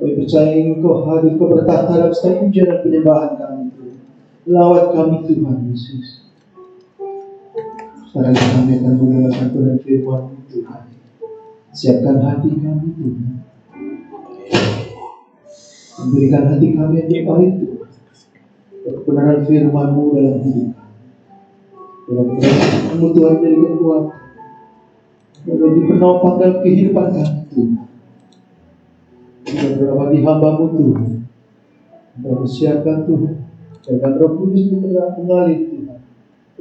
Kami percaya Engkau hadir, Kau bertahta dalam setiap pujian dan penyembahan kami, Tuhan. Lawat kami Tuhan Yesus. Sekarang kami akan mendengarkan Tuhan firman-Mu Tuhan. Siapkan hati kami Tuhan. Berikan hati kami yang terbaik Tuhan. Kebenaran firman-Mu dalam hidup kami. Dalam firman-Mu Tuhan jadi kekuatan. Menjadi penopang dalam kehidupan kami Tuhan. Kita berdoa bagi hamba-Mu Tuhan. Kita persiapkan Tuhan. Dan Roh Kudus bergerak mengalir Tuhan.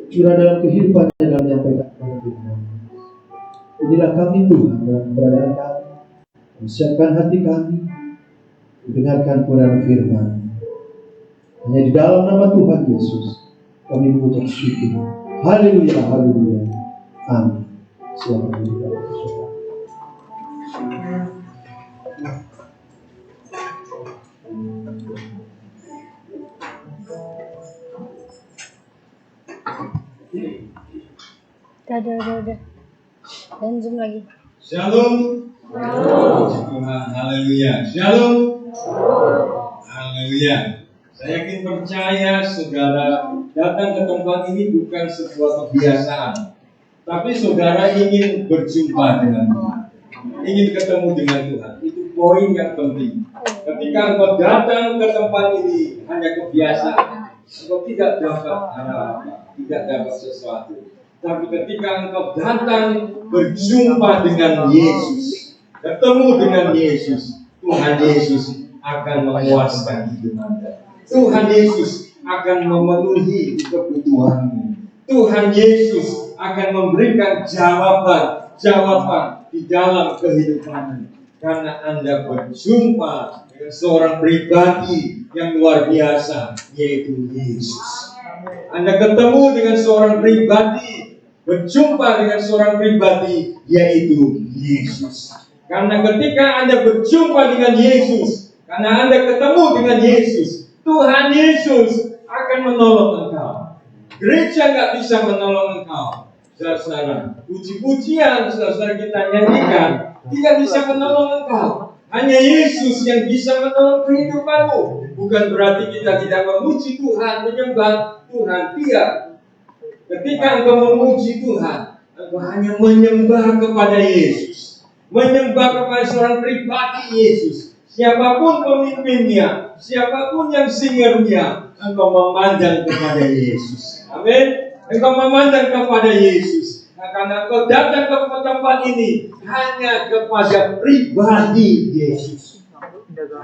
Curah dalam kehidupannya dalam menyampaikan kepada firman. Inilah kami Tuhan dalam keberadaan kami. Persiapkan hati kami. Mendengarkan kebenaran firman. Hanya di dalam nama Tuhan Yesus kami mengucap syukur. Haleluya, haleluya. Amin. Selamat berdoa. Udah. Dan zoom lagi. Shalom. Tuhan, haleluya. Shalom. Haleluya. Saya yakin percaya saudara datang ke tempat ini bukan sebuah kebiasaan, tapi saudara ingin berjumpa dengan Tuhan, ingin ketemu dengan Tuhan. Itu poin yang penting. Ketika engkau datang ke tempat ini hanya kebiasaan, engkau tidak dapat apa-apa, tidak dapat sesuatu. Tapi ketika engkau datang berjumpa dengan Yesus, ketemu dengan Yesus, Tuhan Yesus akan memuaskan hidup Anda. Tuhan Yesus akan memenuhi kebutuhanmu. Tuhan Yesus akan memberikan jawaban di dalam kehidupanmu. Karena Anda berjumpa dengan seorang pribadi yang luar biasa, yaitu Yesus. Anda ketemu dengan seorang pribadi, berjumpa dengan seorang pribadi, yaitu Yesus. Karena ketika Anda berjumpa dengan Yesus, karena Anda ketemu dengan Yesus, Tuhan Yesus akan menolong engkau. Gereja nggak bisa menolong engkau. Saudara-saudara, puji-pujian saudara-saudara kita nyanyikan tidak bisa menolong engkau. Hanya Yesus yang bisa menolong kehidupanmu. Bukan berarti kita tidak memuji Tuhan, menyembah Tuhan. Tidak. Ketika engkau memuji Tuhan, engkau hanya menyembah kepada Yesus, menyembah kepada seorang pribadi Yesus. Siapapun pemimpinnya, siapapun yang singernya, engkau memandang kepada Yesus. Amin. Engkau memandang kepada Yesus. Nah, karena engkau datang ke tempat ini hanya kepada pribadi Yesus.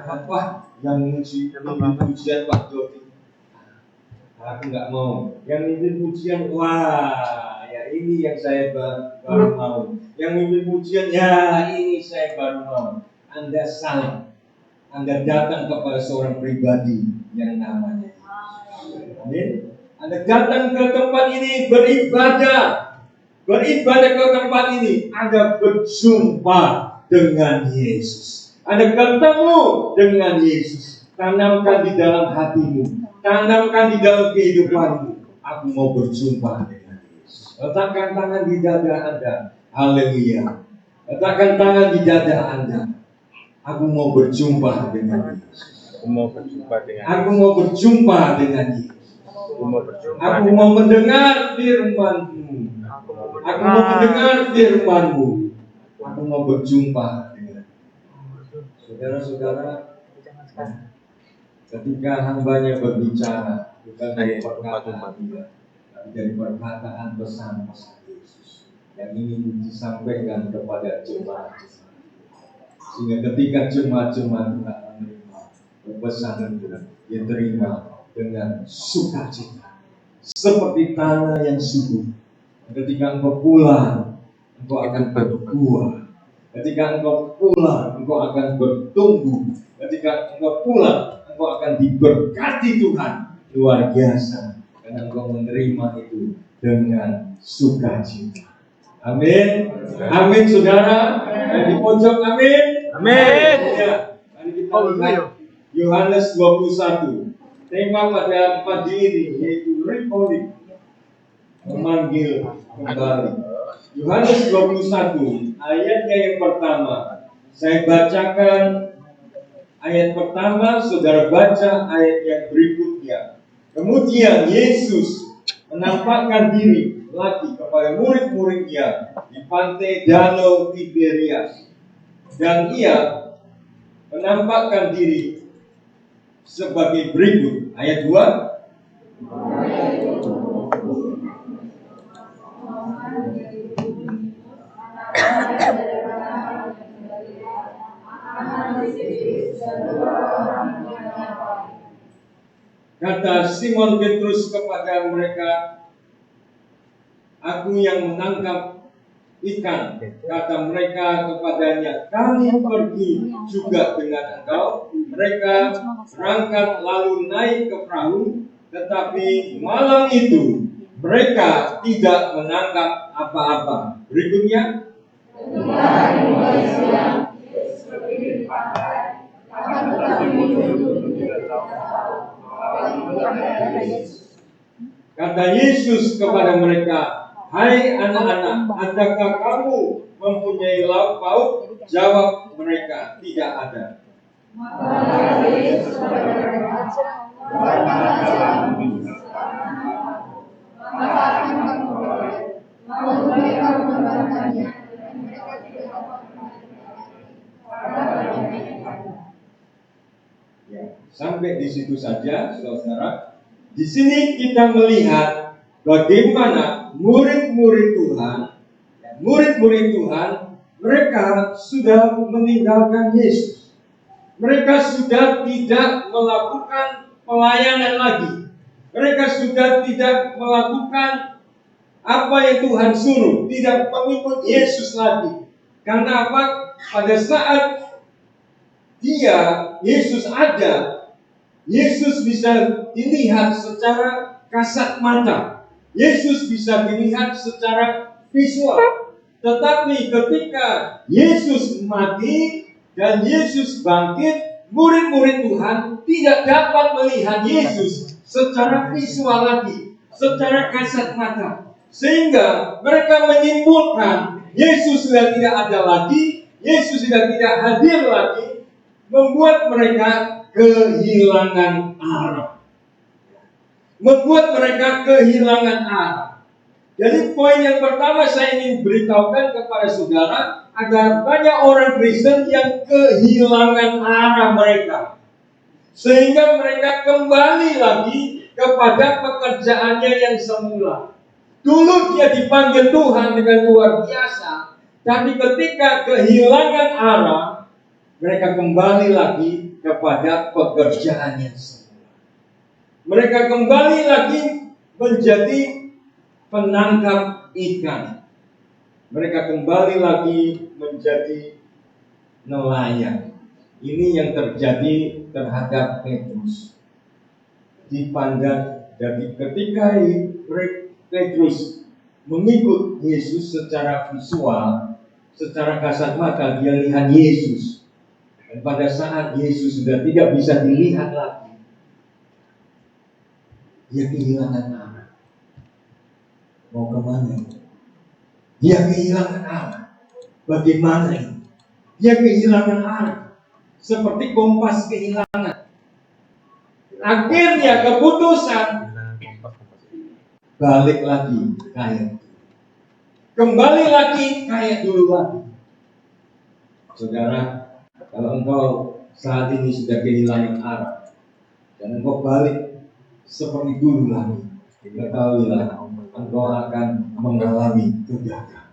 Apa yang memuji pujian Pak Dodi? Aku nggak mau. Yang mimpin pujian, wah, ya ini yang saya baru mau. Yang mimpin pujian, ya ini saya baru mau. Anda salah. Anda datang kepada seorang pribadi yang namanya Yesus. Amin. Anda datang ke tempat ini beribadah ke tempat ini. Anda berjumpa dengan Yesus. Anda ketemu dengan Yesus. Tanamkan di dalam hatimu. Tanamkan di dalam kehidupanmu. Aku mau berjumpa dengan Yesus. Letakkan tangan di dada Anda. Haleluya. Letakkan tangan di dada Anda. Aku mau berjumpa dengan Yesus. Aku mau berjumpa dengan Aku mau berjumpa dengan Yesus. Aku mau mendengar firman-Mu. Aku mau mendengar firman-Mu. Aku mau berjumpa dengan saudara-saudara. Ketika hambanya berbicara, bukan dari perkataan dia, tapi dari perkataan pesan-pesan Yesus yang ingin disampaikan kepada jemaat. Sehingga ketika jemaat-jemaat menerima pesanan itu, dia terima dengan sukacita, seperti tanah yang subur. Ketika engkau pulang, engkau akan berbuah. Ketika engkau pulang, engkau akan bertumbuh. Ketika engkau pulang, engkau akan diberkati Tuhan luar biasa. Karena engkau menerima itu dengan sukacita. Amin. Amin, saudara. Dan di pojok, amin. Amin. Ya, mari kita lihat Yohanes 21. Tema pada pagi ini yaitu recalling, memanggil kembali. Yohanes 21 ayatnya yang pertama. Saya bacakan ayat pertama, saudara baca ayat yang berikutnya. Kemudian Yesus menampakkan diri lagi kepada murid-muridnya di pantai Danau Tiberias. Dan ia menampakkan diri sebagai berikut. Ayat 2. Kata Simon Petrus kepada mereka, "Aku yang menangkap ikan." Kata mereka kepadanya, "Kami pergi juga dengan engkau." Mereka berangkat lalu naik ke perahu, tetapi malam itu mereka tidak menangkap apa-apa. Berikutnya, kata Yesus kepada mereka, "Hai anak-anak, adakah kamu mempunyai lauk pauk?" Jawab mereka, "Tidak ada." Ya, sampai di situ saja, saudara. Di sini kita melihat bagaimana murid-murid Tuhan, mereka sudah meninggalkan Yesus. Mereka sudah tidak melakukan pelayanan lagi. Mereka sudah tidak melakukan apa yang Tuhan suruh, tidak mengikut Yesus lagi. Karena apa? Pada saat Yesus ada, Yesus bisa dilihat secara kasat mata. Yesus bisa dilihat secara visual. Tetapi ketika Yesus mati dan Yesus bangkit, murid-murid Tuhan tidak dapat melihat Yesus secara visual lagi, secara kasat mata. Sehingga mereka menyimpulkan Yesus sudah tidak ada lagi, Yesus sudah tidak hadir lagi, membuat mereka kehilangan arah. Membuat mereka kehilangan arah. Jadi poin yang pertama saya ingin beritahukan kepada saudara, agar banyak orang Kristen yang kehilangan arah mereka. Sehingga mereka kembali lagi kepada pekerjaannya yang semula. Dulu dia dipanggil Tuhan dengan luar biasa, tapi ketika kehilangan arah, mereka kembali lagi kepada pekerjaan yang semula. Mereka kembali lagi menjadi penangkap ikan. Mereka kembali lagi menjadi nelayan. Ini yang terjadi terhadap Petrus. Dipandang dari ketika Petrus mengikut Yesus secara visual, secara kasat mata, dia lihat Yesus. Dan pada saat Yesus sudah tidak bisa dilihat lagi, dia kehilangan arah. Mau kemana? Dia kehilangan arah. Bagaimana ini? Dia kehilangan arah. Seperti kompas kehilangan. Akhirnya keputusan balik lagi kayak kembali lagi kayak dulu lagi. Saudara, kalau engkau saat ini sudah kehilangan arah dan engkau balik seperti dulu lagi, ketahuilah engkau akan mengalami kegagalan.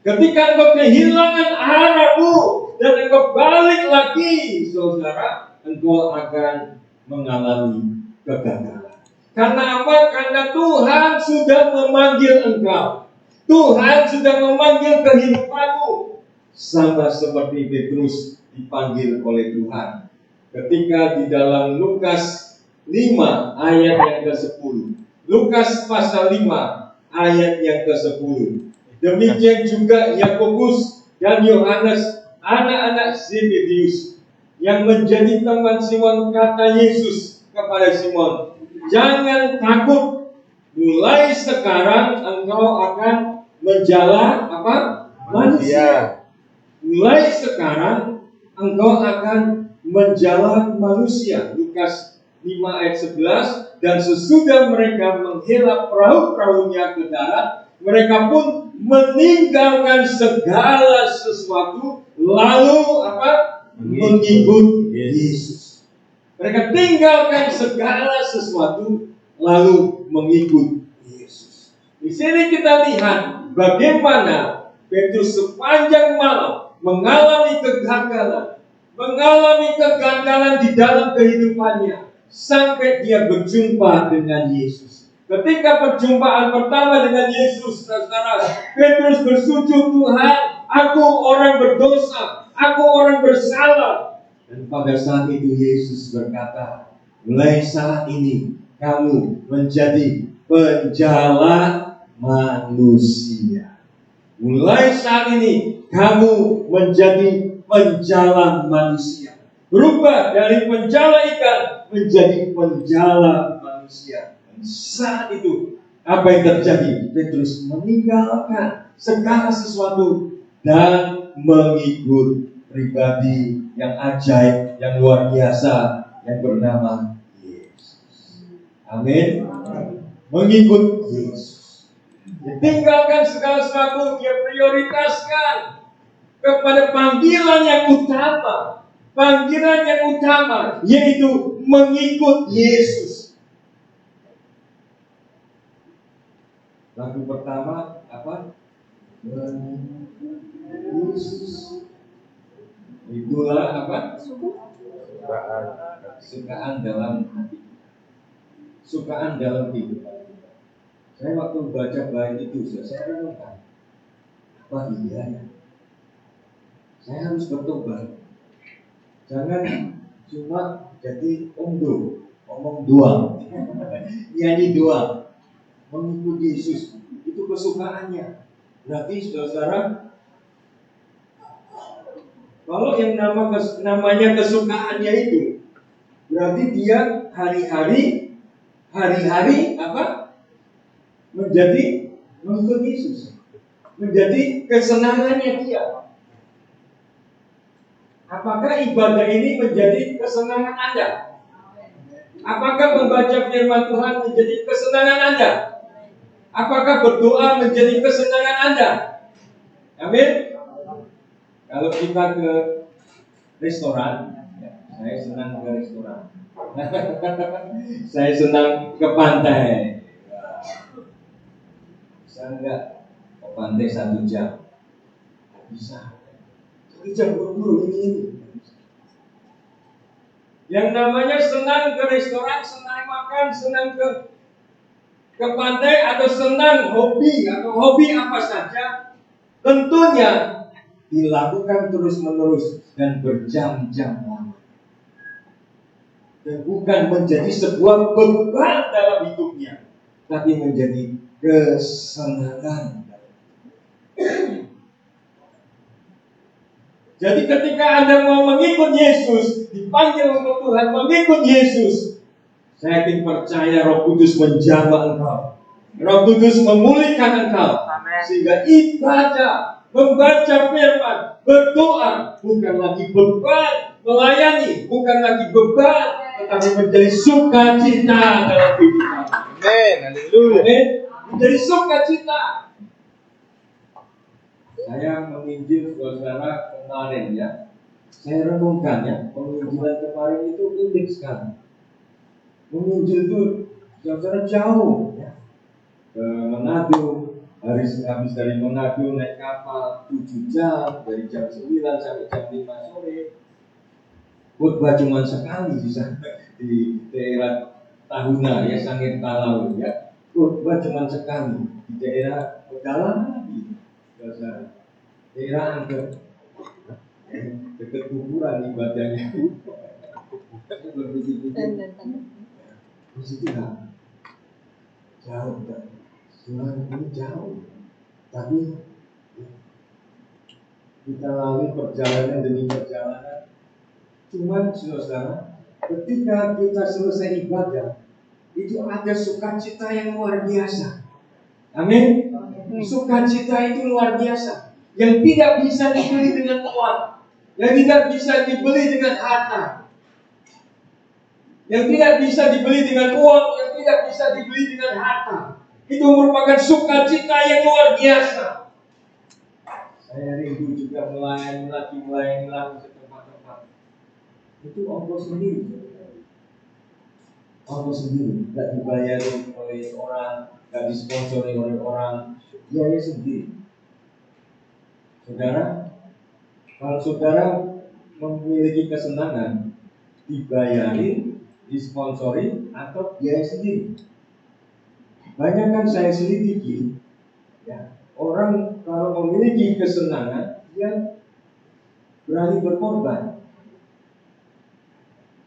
Ketika engkau kehilangan arahmu dan engkau balik lagi, saudara, engkau akan mengalami kegagalan. Karena apa? Karena Tuhan sudah memanggil engkau. Tuhan sudah memanggil kehidupanmu. Sama seperti Petrus dipanggil oleh Tuhan. Ketika di dalam Lukas 5 ayat yang ke-10. Lukas pasal 5 ayat yang ke-10. Demikian juga Yakobus dan Yohanes, anak-anak Zebedeus, yang menjadi teman Simon. Kata Yesus kepada Simon, "Jangan takut, mulai sekarang engkau akan menjala manusia." Mulai sekarang engkau akan menjala manusia. Lukas 5 ayat 11. Dan sesudah mereka menghela perahu-perahunya ke darat, mereka pun meninggalkan segala sesuatu, lalu apa? Mengikut Yesus. Mereka tinggalkan segala sesuatu, lalu mengikut Yesus. Di sini kita lihat bagaimana Petrus sepanjang malam mengalami kegagalan di dalam kehidupannya sampai dia berjumpa dengan Yesus. Ketika perjumpaan pertama dengan Yesus, saudara, Petrus bersujud, Tuhan, aku orang berdosa, aku orang bersalah. Dan pada saat itu Yesus berkata, mulai saat ini kamu menjadi penjala manusia. Mulai saat ini kamu menjadi penjala manusia. Berubah dari penjala ikan menjadi penjala manusia. Dan saat itu apa yang terjadi? Petrus meninggalkan segala sesuatu dan mengikut pribadi yang ajaib, yang luar biasa, yang bernama Yesus. Amin. Mengikut Yesus. Dia tinggalkan segala sesuatu, dia prioritaskan kepada panggilan yang utama. Panggilan yang utama yaitu mengikut Yesus. Lagu pertama apa? Yesus. Itulah apa? Sukaan dalam hati. Sukaan dalam hidup. Saya waktu baca bait itu saya renungkan, apa iya ya? Saya harus bertobat. Jangan cuma jadi omdo, ngomong doang, nyanyi doang. Mengikut Yesus itu kesukaannya. Berarti saudara, kalau yang namanya kesukaannya itu, berarti dia hari-hari apa? Menjadi mengikut Yesus, menjadi kesenangannya dia. Apakah ibadah ini menjadi kesenangan Anda? Apakah membaca firman Tuhan menjadi kesenangan Anda? Apakah berdoa menjadi kesenangan Anda? Amin. Kalau kita ke restoran, saya senang ke restoran. Saya senang ke pantai. Bisa enggak ke pantai 1 jam? Bisa. 1 jam buru-buru ini. Yang namanya senang ke restoran, senang makan, senang ke pantai, atau senang hobi apa saja, tentunya dilakukan terus-menerus dan berjam-jam lama. Dan bukan menjadi sebuah beban dalam hidupnya, tapi menjadi kesenangan. Jadi ketika Anda mau mengikut Yesus, dipanggil untuk Tuhan mengikut Yesus, saya yakin percaya Roh Kudus menjamah engkau. Roh Kudus memulihkan engkau. Sehingga ibadah, membaca firman, berdoa bukan lagi beban, melayani bukan lagi beban, tetapi menjadi sukacita dalam kehidupan. Amin. Haleluya. Amin. Menjadi sukacita. Saya menginjil saudara kemarin ya. Saya renungkan ya, penginjilan kemarin itu unik sekali. Menginjil itu saudara jauh ya. Ke Manado, habis dari Manado naik kapal 7 jam, dari jam 9 sampai jam 5 sore. Khotbah cuma sekali di daerah Tahuna ya, Sangir Talau ya. Khotbah cuma sekali di daerah pedalaman lagi. Daerah Angker, dekat kuburan ibadahnya. Saya berpikir di situ jauh kan, Tuhan ini jauh, tapi kita lalui perjalanan demi perjalanan. Cuman saudara, ketika kita selesai ibadah, itu ada sukacita yang luar biasa. Amin. Sukacita itu luar biasa, yang tidak bisa dibeli dengan uang, yang tidak bisa dibeli dengan harta, yang tidak bisa dibeli dengan uang, yang tidak bisa dibeli dengan harta. Itu merupakan sukacita yang luar biasa. Saya rindu juga melayani lagi ke tempat-tempat. Itu ongkos sendiri. Ongkos sendiri, nggak dibayari oleh orang, nggak disponsori oleh orang, biaya sendiri. Saudara, kalau saudara memiliki kesenangan, dibayari, disponsori, atau biaya sendiri. Banyak kan saya selidiki, ya, orang kalau memiliki kesenangan, dia berani berkorban.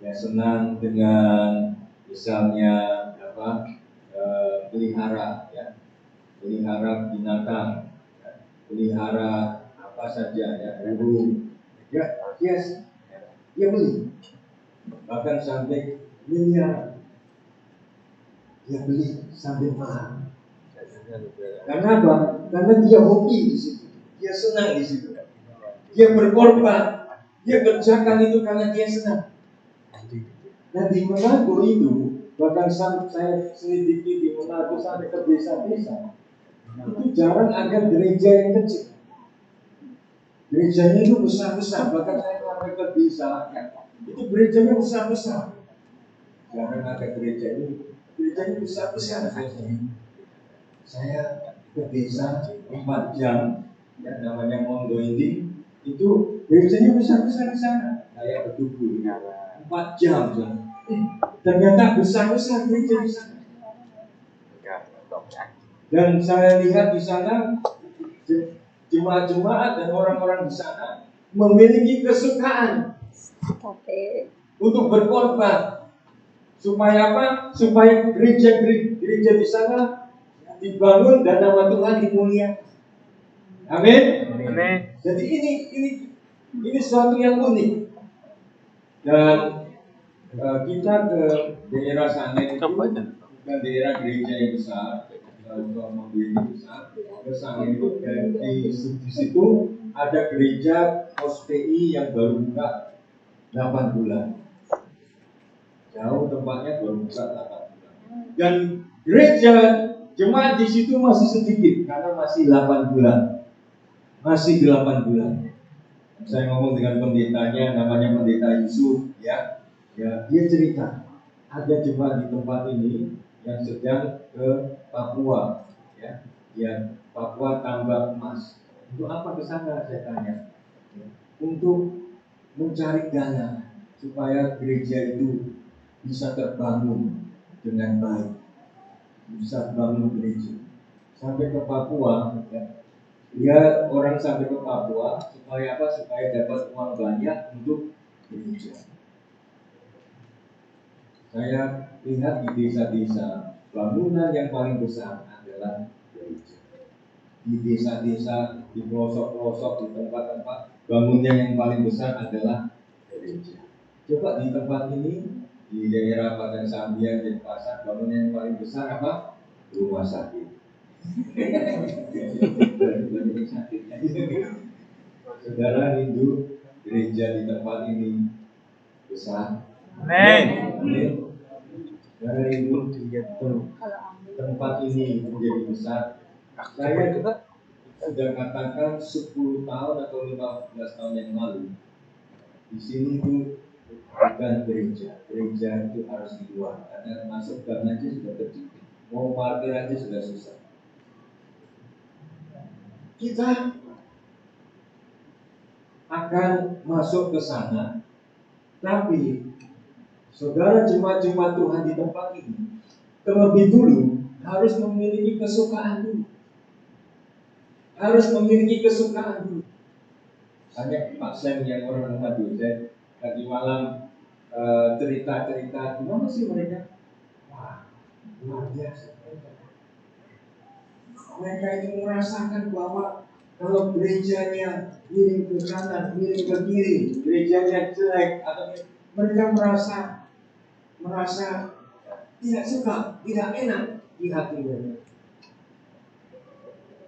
Ya, senang dengan misalnya pelihara, ya, pelihara binatang, ya, pelihara apa saja, ya, burung, ya, dia beli, bahkan sampai miliar, dia beli sampai mahal. Karena apa? Karena dia hobi di situ, dia senang di situ, dia berkorban, dia kerjakan itu karena dia senang. Dan di Manado itu, bahkan saya selidiki di Manado sampai ke desa-desa, itu jarang ada gereja yang kecil. Gerejanya itu besar-besar, bahkan saya sampai ke desa, itu gerejanya besar-besar. Jarang ada gereja ini, gerejanya besar-besar. Saya ke desa 4 jam, ya, namanya Mondo ini, itu gerejanya besar-besar di sana. Saya berdua 4 jam, ternyata besar-besar gereja di sana. Dan saya lihat di sana jemaat-jemaat dan orang-orang di sana memiliki kesukaan untuk berkorban. Supaya apa? Supaya gereja di sana dibangun dan nama Tuhan dimuliakan. Amin. Amin. Jadi ini sesuatu yang unik. Dan kita ke daerah sana itu bukan daerah gereja yang besar, mobil yang besar. Ke sana itu di situ ada gereja POSPI yang baru buka 8 bulan. Jauh tempatnya baru buka 8 bulan. Dan gereja jemaat di situ masih sedikit karena masih 8 bulan. Masih 8 bulan. Saya ngomong dengan pendetanya, namanya Pendeta Yusuf, ya. Ya, dia cerita ada jemaat di tempat ini yang sedang ke Papua, ya. Ya, Papua tambak emas. Untuk apa ke sana saya tanya? Ya, untuk mencari dana supaya gereja itu bisa terbangun dengan baik, bisa bangun gereja. Sampai ke Papua, ya. Dia orang sampai ke Papua supaya apa? Supaya dapat uang banyak untuk gereja. Saya lihat di desa-desa, bangunan yang paling besar adalah gereja. Di desa-desa, di pelosok-pelosok, di tempat-tempat, bangunan yang paling besar adalah gereja. Coba di tempat ini, di daerah Padang Sambiang, Denpasar, bangunan yang paling besar apa? Rumah sakit. Saudara rindu gereja di tempat ini besar. Amin. Saudara rindu tempat ini menjadi besar. Saya juga sudah katakan 10 tahun atau 15 tahun yang lalu, di sini itu bukan gereja. Gereja itu harus di luar. Karena masuk gang aja sudah kecil, mau parkir aja sudah susah. Kita akan masuk ke sana, tapi saudara jemaat-jemaat Tuhan di tempat ini terlebih dulu harus memiliki kesukaan dulu. Harus memiliki kesukaan dulu. Banyak Pak Sam yang orang mengadu, saya tadi malam cerita-cerita gimana sih mereka? Wah, luar biasa. Mereka itu merasakan bahwa kalau gerejanya miring ke kanan, miring ke kiri, gerejanya jelek, atau mereka merasa tidak suka, tidak enak di hati mereka.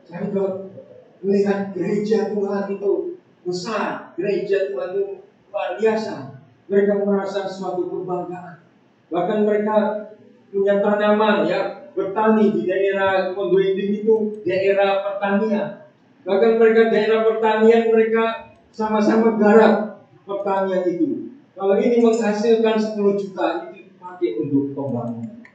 Saya kalau melihat gereja Tuhan itu besar, gereja Tuhan itu luar biasa. Mereka merasa suatu kebanggaan. Bahkan mereka punya tanaman ya, bertani di daerah Pondok Indah itu daerah pertanian. Bahkan mereka daerah pertanian, mereka sama-sama garap pertanian itu. Kalau ini menghasilkan 10 juta, itu dipakai untuk pembangunan.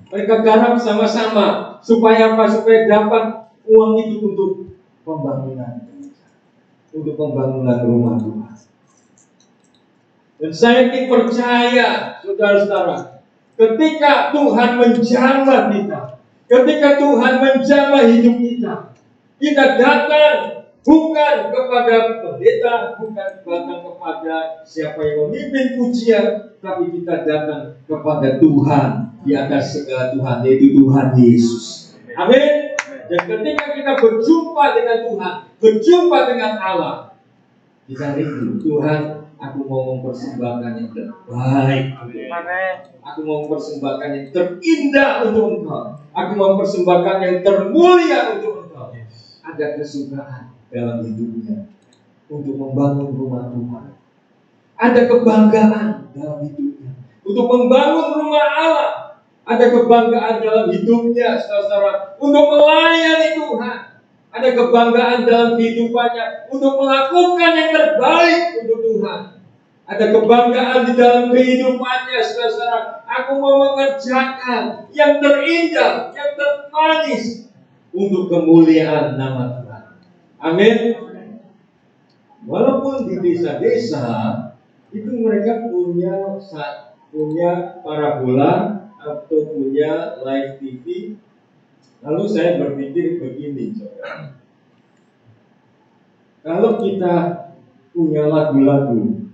Mereka garap sama-sama supaya apa? Supaya dapat uang itu untuk pembangunan, untuk pembangunan rumah Tuhan. Dan saya percaya, saudara-saudara, ketika Tuhan menjamah kita, ketika Tuhan menjamah hidup kita, kita datang bukan kepada pendeta, bukan datang kepada siapa yang memimpin pujian, tapi kita datang kepada Tuhan di atas segala Tuhan, yaitu Tuhan Yesus. Amin. Dan ketika kita berjumpa dengan Tuhan, berjumpa dengan Allah, kita rindu, Tuhan, aku mau mempersembahkan yang terbaik. Aku mau mempersembahkan yang terindah untuk Engkau. Aku mau mempersembahkan yang termulia untuk Engkau. Ada kesukaan dalam hidupnya untuk membangun rumah Tuhan. Ada kebanggaan dalam hidupnya untuk membangun rumah Allah. Ada kebanggaan dalam hidupnya, saudara, untuk melayani Tuhan. Ada kebanggaan dalam kehidupannya untuk melakukan yang terbaik untuk Tuhan. Ada kebanggaan di dalam kehidupannya, saudara. Aku mau mengerjakan yang terindah, yang termanis untuk kemuliaan nama Tuhan. Amin. Walaupun di desa-desa itu mereka punya parabola atau punya live TV. Lalu saya berpikir begini, saudara. Kalau kita punya lagu-lagu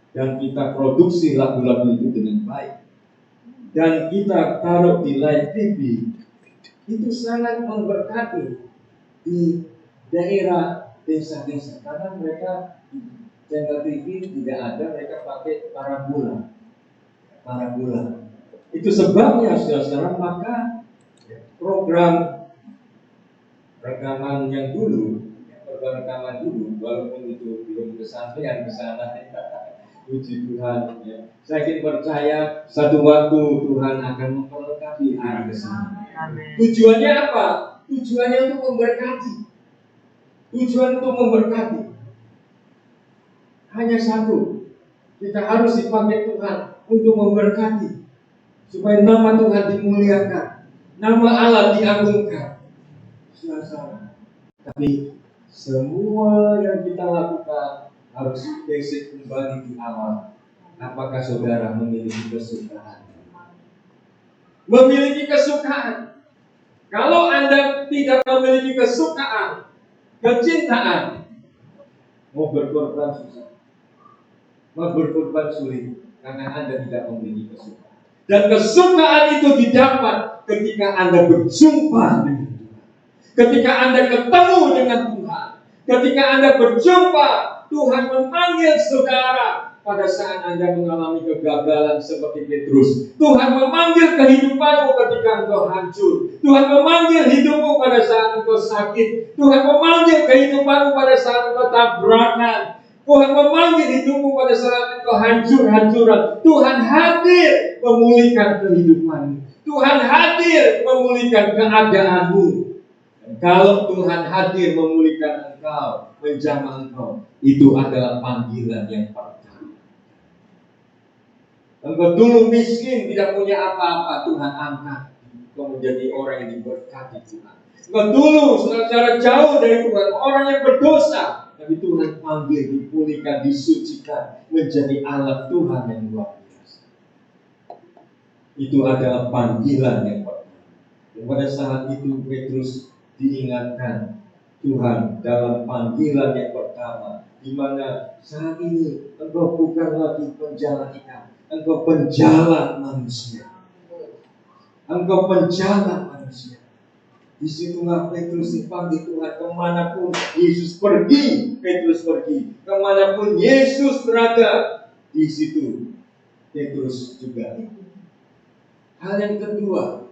dan kita produksi lagu-lagu itu dengan baik dan kita taruh di live TV, itu sangat memberkati di daerah desa-desa, karena mereka channel TV tidak ada, mereka pakai parabola. Itu sebabnya, saudara, maka program rekaman yang dulu, walaupun itu belum kesampaian ke sana, puji Tuhan. Ya. Saya percaya satu waktu Tuhan akan memperlengkapi arah ke sana. Tujuannya apa? Tujuannya untuk memberkati. Tujuan untuk memberkati. Hanya satu, kita harus dipakai Tuhan untuk memberkati, supaya nama Tuhan dimuliakan, nama Allah diagungkan. Tapi semua yang kita lakukan harus basic kembali di awal. Apakah saudara memiliki kesukaan? Memiliki kesukaan. Kalau Anda tidak memiliki kesukaan, kecintaan, mau berkorban susah, mau berkorban sulit, karena Anda tidak memiliki kesukaan. Dan kesukaan itu didapat ketika Anda berjumpa dengan Tuhan, ketika Anda ketemu dengan Tuhan, ketika Anda berjumpa, Tuhan memanggil saudara. Pada saat Anda mengalami kegagalan seperti Petrus, Tuhan memanggil kehidupanmu ketika engkau hancur. Tuhan memanggil hidupmu pada saat engkau sakit. Tuhan memanggil kehidupanmu pada saat engkau tabrakan. Tuhan memanggil hidupmu pada saat engkau hancur-hancuran. Tuhan hadir memulihkan kehidupanmu. Tuhan hadir memulihkan keadaanmu. Dan kalau Tuhan hadir memulihkan engkau, menjamah engkau, itu adalah panggilan yang pertama. Engkau dulu miskin, tidak punya apa-apa, Tuhan angkat engkau menjadi orang yang diberkati Tuhan. Engkau dulu secara jauh dari Tuhan, orang yang berdosa, tapi Tuhan panggil, dipulihkan, disucikan, menjadi alat Tuhan yang luar biasa. Itu adalah panggilan yang pertama. Dan pada saat itu Petrus diingatkan Tuhan dalam panggilan yang pertama, di mana saat ini engkau bukan lagi penjala ikan, engkau penjala manusia. Engkau penjala manusia. Disitulah Petrus dipanggil Tuhan. Kemanapun Yesus pergi, Petrus pergi. Kemanapun Yesus berada, di situ Petrus juga ikut. Hal yang kedua,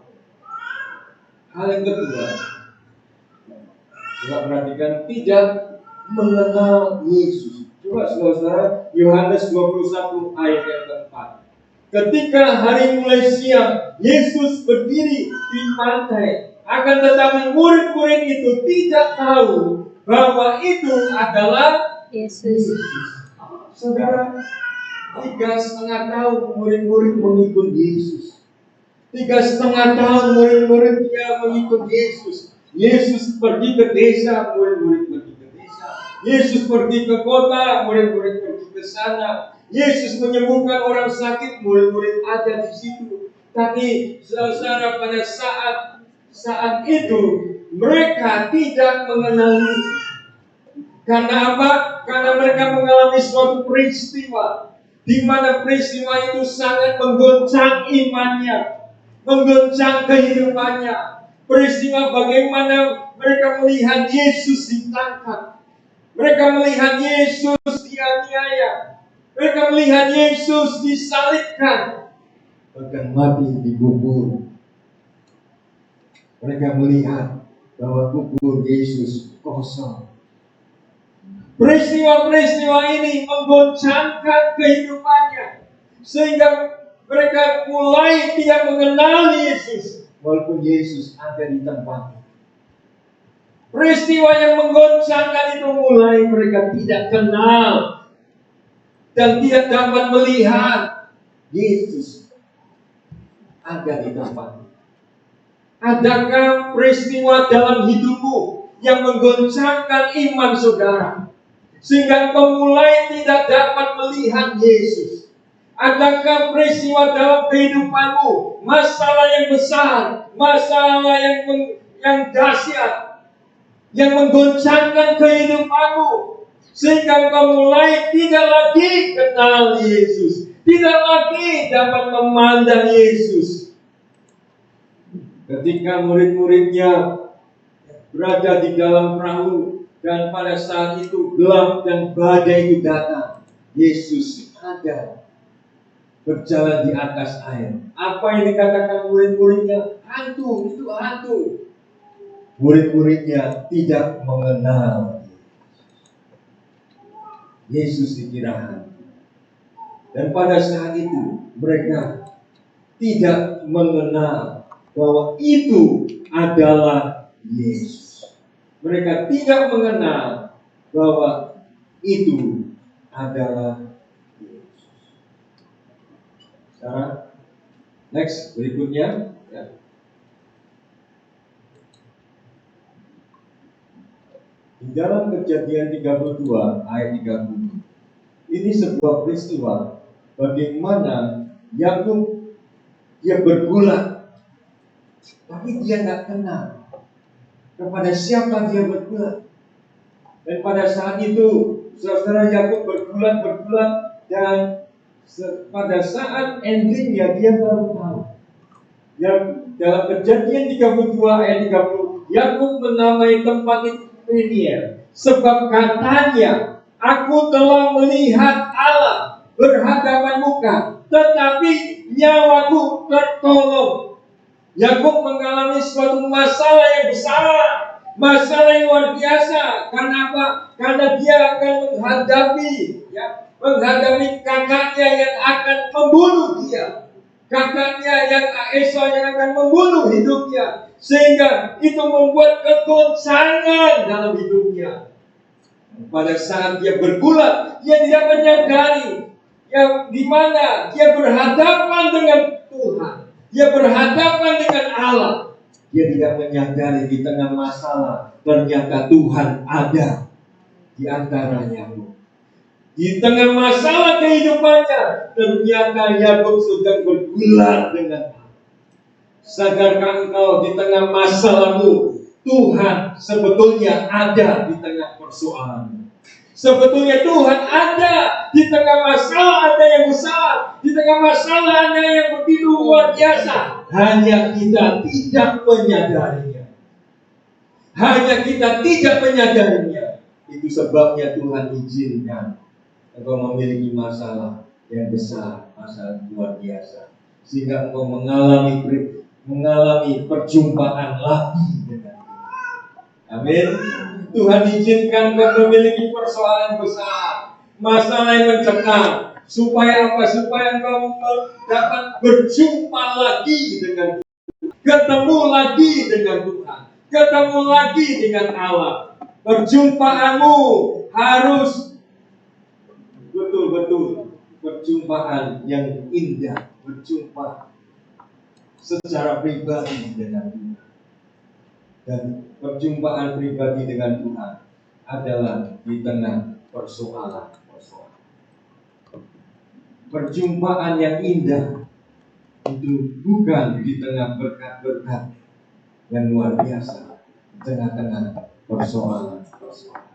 Coba perhatikan, tidak mengenal Yesus. Coba saudara-saudara, Yohanes 21 ayat yang keempat. Ketika hari mulai siang, Yesus berdiri di pantai. Akan tetapi murid-murid itu tidak tahu bahwa itu adalah Yesus. Saudara, 3,5 tahun murid-murid mengikut Yesus. 3,5 tahun murid-muridnya mengikut Yesus. Yesus pergi ke desa, murid-murid pergi ke desa. Yesus pergi ke kota, murid-murid pergi ke sana. Yesus menyembuhkan orang sakit, murid-murid ada di situ. Tapi saudara, pada saat itu mereka tidak mengenali. Karena apa? Karena mereka mengalami suatu peristiwa di mana peristiwa itu sangat menggoncang imannya, menggoncang kehidupannya. Peristiwa bagaimana mereka melihat Yesus ditangkap, mereka melihat Yesus dianiaya, mereka melihat Yesus disalibkan, bahkan mati dikubur. Mereka melihat bahwa kubur Yesus kosong. Peristiwa-peristiwa ini menggoncangkan kehidupannya, sehingga mereka mulai tidak mengenal Yesus, walaupun Yesus ada di tempat. Peristiwa yang menggoncangkan itu mulai mereka tidak kenal dan tidak dapat melihat Yesus ada di tempat. Adakah peristiwa dalam hidupmu yang menggoncangkan iman saudara, sehingga engkau mulai tidak dapat melihat Yesus? Adakah peristiwa dalam kehidupanmu, masalah yang besar, masalah yang dahsyat, yang menggoncangkan kehidupanmu, sehingga engkau mulai tidak lagi kenal Yesus, tidak lagi dapat memandang Yesus? Ketika murid-muridnya berada di dalam perahu, dan pada saat itu gelap dan badai itu datang, Yesus ada berjalan di atas air. Apa yang dikatakan murid-muridnya? Hantu, itu hantu. Murid-muridnya tidak mengenal Yesus, dikira hantu. Dan pada saat itu mereka tidak mengenal bahwa itu adalah Yesus. Mereka tidak mengenal bahwa itu adalah Yesus. Sekarang, next, berikutnya. Ya. Di dalam Kejadian 32 ayat 30, ini sebuah peristiwa bagaimana Yakub dia bergulat, tapi dia nggak kenal kepada siapa dia bergulat. Dan pada saat itu saudara Yakub bergulat dan pada saat endingnya dia baru tahu. Yang dalam Kejadian 32 ayat 30, Yakub menamai tempat itu Peniel, sebab katanya, aku telah melihat Allah berhadapan muka, tetapi nyawaku tertolong. Yakub mengalami suatu masalah yang besar, masalah yang luar biasa. Karena apa? Karena dia akan menghadapi kakaknya yang akan membunuh dia, kakaknya yang Esau yang akan membunuh hidupnya, sehingga itu membuat kegoncangan dalam hidupnya. Pada saat dia bergulat, dia tidak menyadari yang dimana dia berhadapan dengan Tuhan, dia berhadapan dengan Allah. Dia tidak menyadari di tengah masalah ternyata Tuhan ada di antaranya. Di tengah masalah kehidupannya, ternyata Yakub sedang bergulat dengan Allah. Sadarkah engkau di tengah masalahmu, Tuhan sebetulnya ada di tengah persoalan. Sebetulnya Tuhan ada di tengah masalah Anda yang besar, di tengah masalah Anda yang begitu luar biasa. Hanya kita tidak menyadarinya. Hanya kita tidak menyadarinya. Itu sebabnya Tuhan izinkan engkau memiliki masalah yang besar, masalah luar biasa, sehingga engkau mengalami perjumpaan lagi dengan Tuhan. Amin. Tuhan izinkan kau memiliki persoalan besar, masalah yang mencekam, supaya apa? Supaya kau dapat berjumpa lagi dengan Tuhan, ketemu lagi dengan Tuhan, ketemu lagi dengan Allah. Perjumpaanmu harus betul-betul perjumpaan yang indah, berjumpa secara pribadi dengan Tuhan. Dan perjumpaan pribadi dengan Tuhan adalah di tengah persoalan-persoalan. Perjumpaan yang indah itu bukan di tengah berkat-berkat yang luar biasa, di tengah-tengah persoalan-persoalan.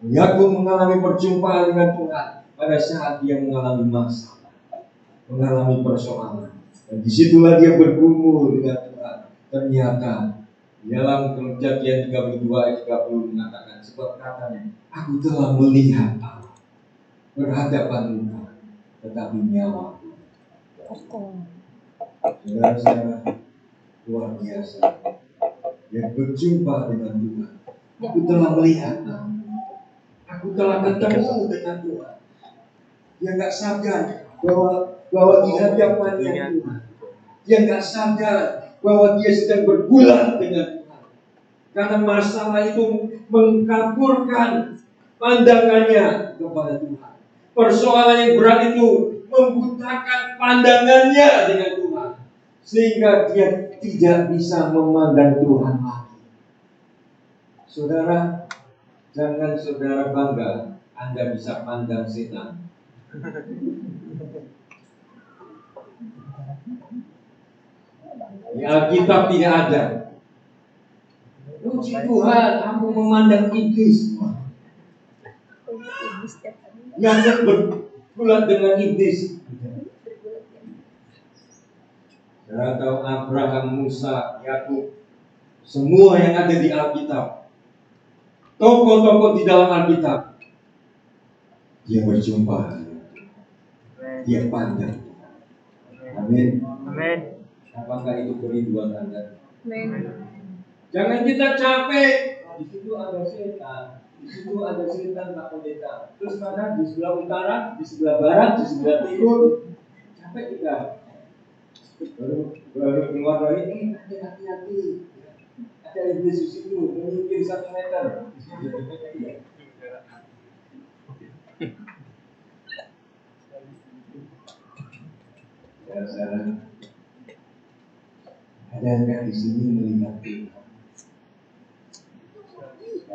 Yakub mengalami perjumpaan dengan Tuhan pada saat dia mengalami masalah, mengalami persoalan. Dan disitulah dia bergumul dengan Tuhan. Ternyata dalam Kejadian 32 ayat 30 mengatakan, sebab katanya, aku telah melihat Allah berhadapan Tuhan, tetapi nyawa saudara-saudara luar biasa. Dia berjumpa dengan Tuhan. Aku telah melihat Allah. Aku telah ketemu dengan Tuhan. Dia nggak sadar bahwa di hadapannya Tuhan. Dia nggak sadar bahwa dia sedang bergulat dengan Tuhan. Karena masalah itu mengkaburkan pandangannya kepada Tuhan. Persoalan yang berat itu membutakan pandangannya dengan Tuhan, sehingga dia tidak bisa memandang Tuhan lagi. Saudara, jangan saudara bangga Anda bisa pandang setan. Di Alkitab tidak ada. Puji Tuhan, aku memandang iblis. Yang bergulat dengan iblis. Saudara tahu Abraham, Musa, Yakub, semua yang ada di Alkitab, tokoh-tokoh di dalam Alkitab, dia berjumpa, dia pandang. Amin. Amin. Apakah itu kerinduan Anda? Amin. Jangan kita capek. Di situ ada setan. Di situ ada setan Pak Pendeta. Terus mana? Di sebelah utara, di sebelah barat, di sebelah timur. Capek kita. Baru keluar dari ini, hati-hati. Ada iblis di situ, menyingkir 1 meter. Saudara, ada yang di sini melihat Tuhan.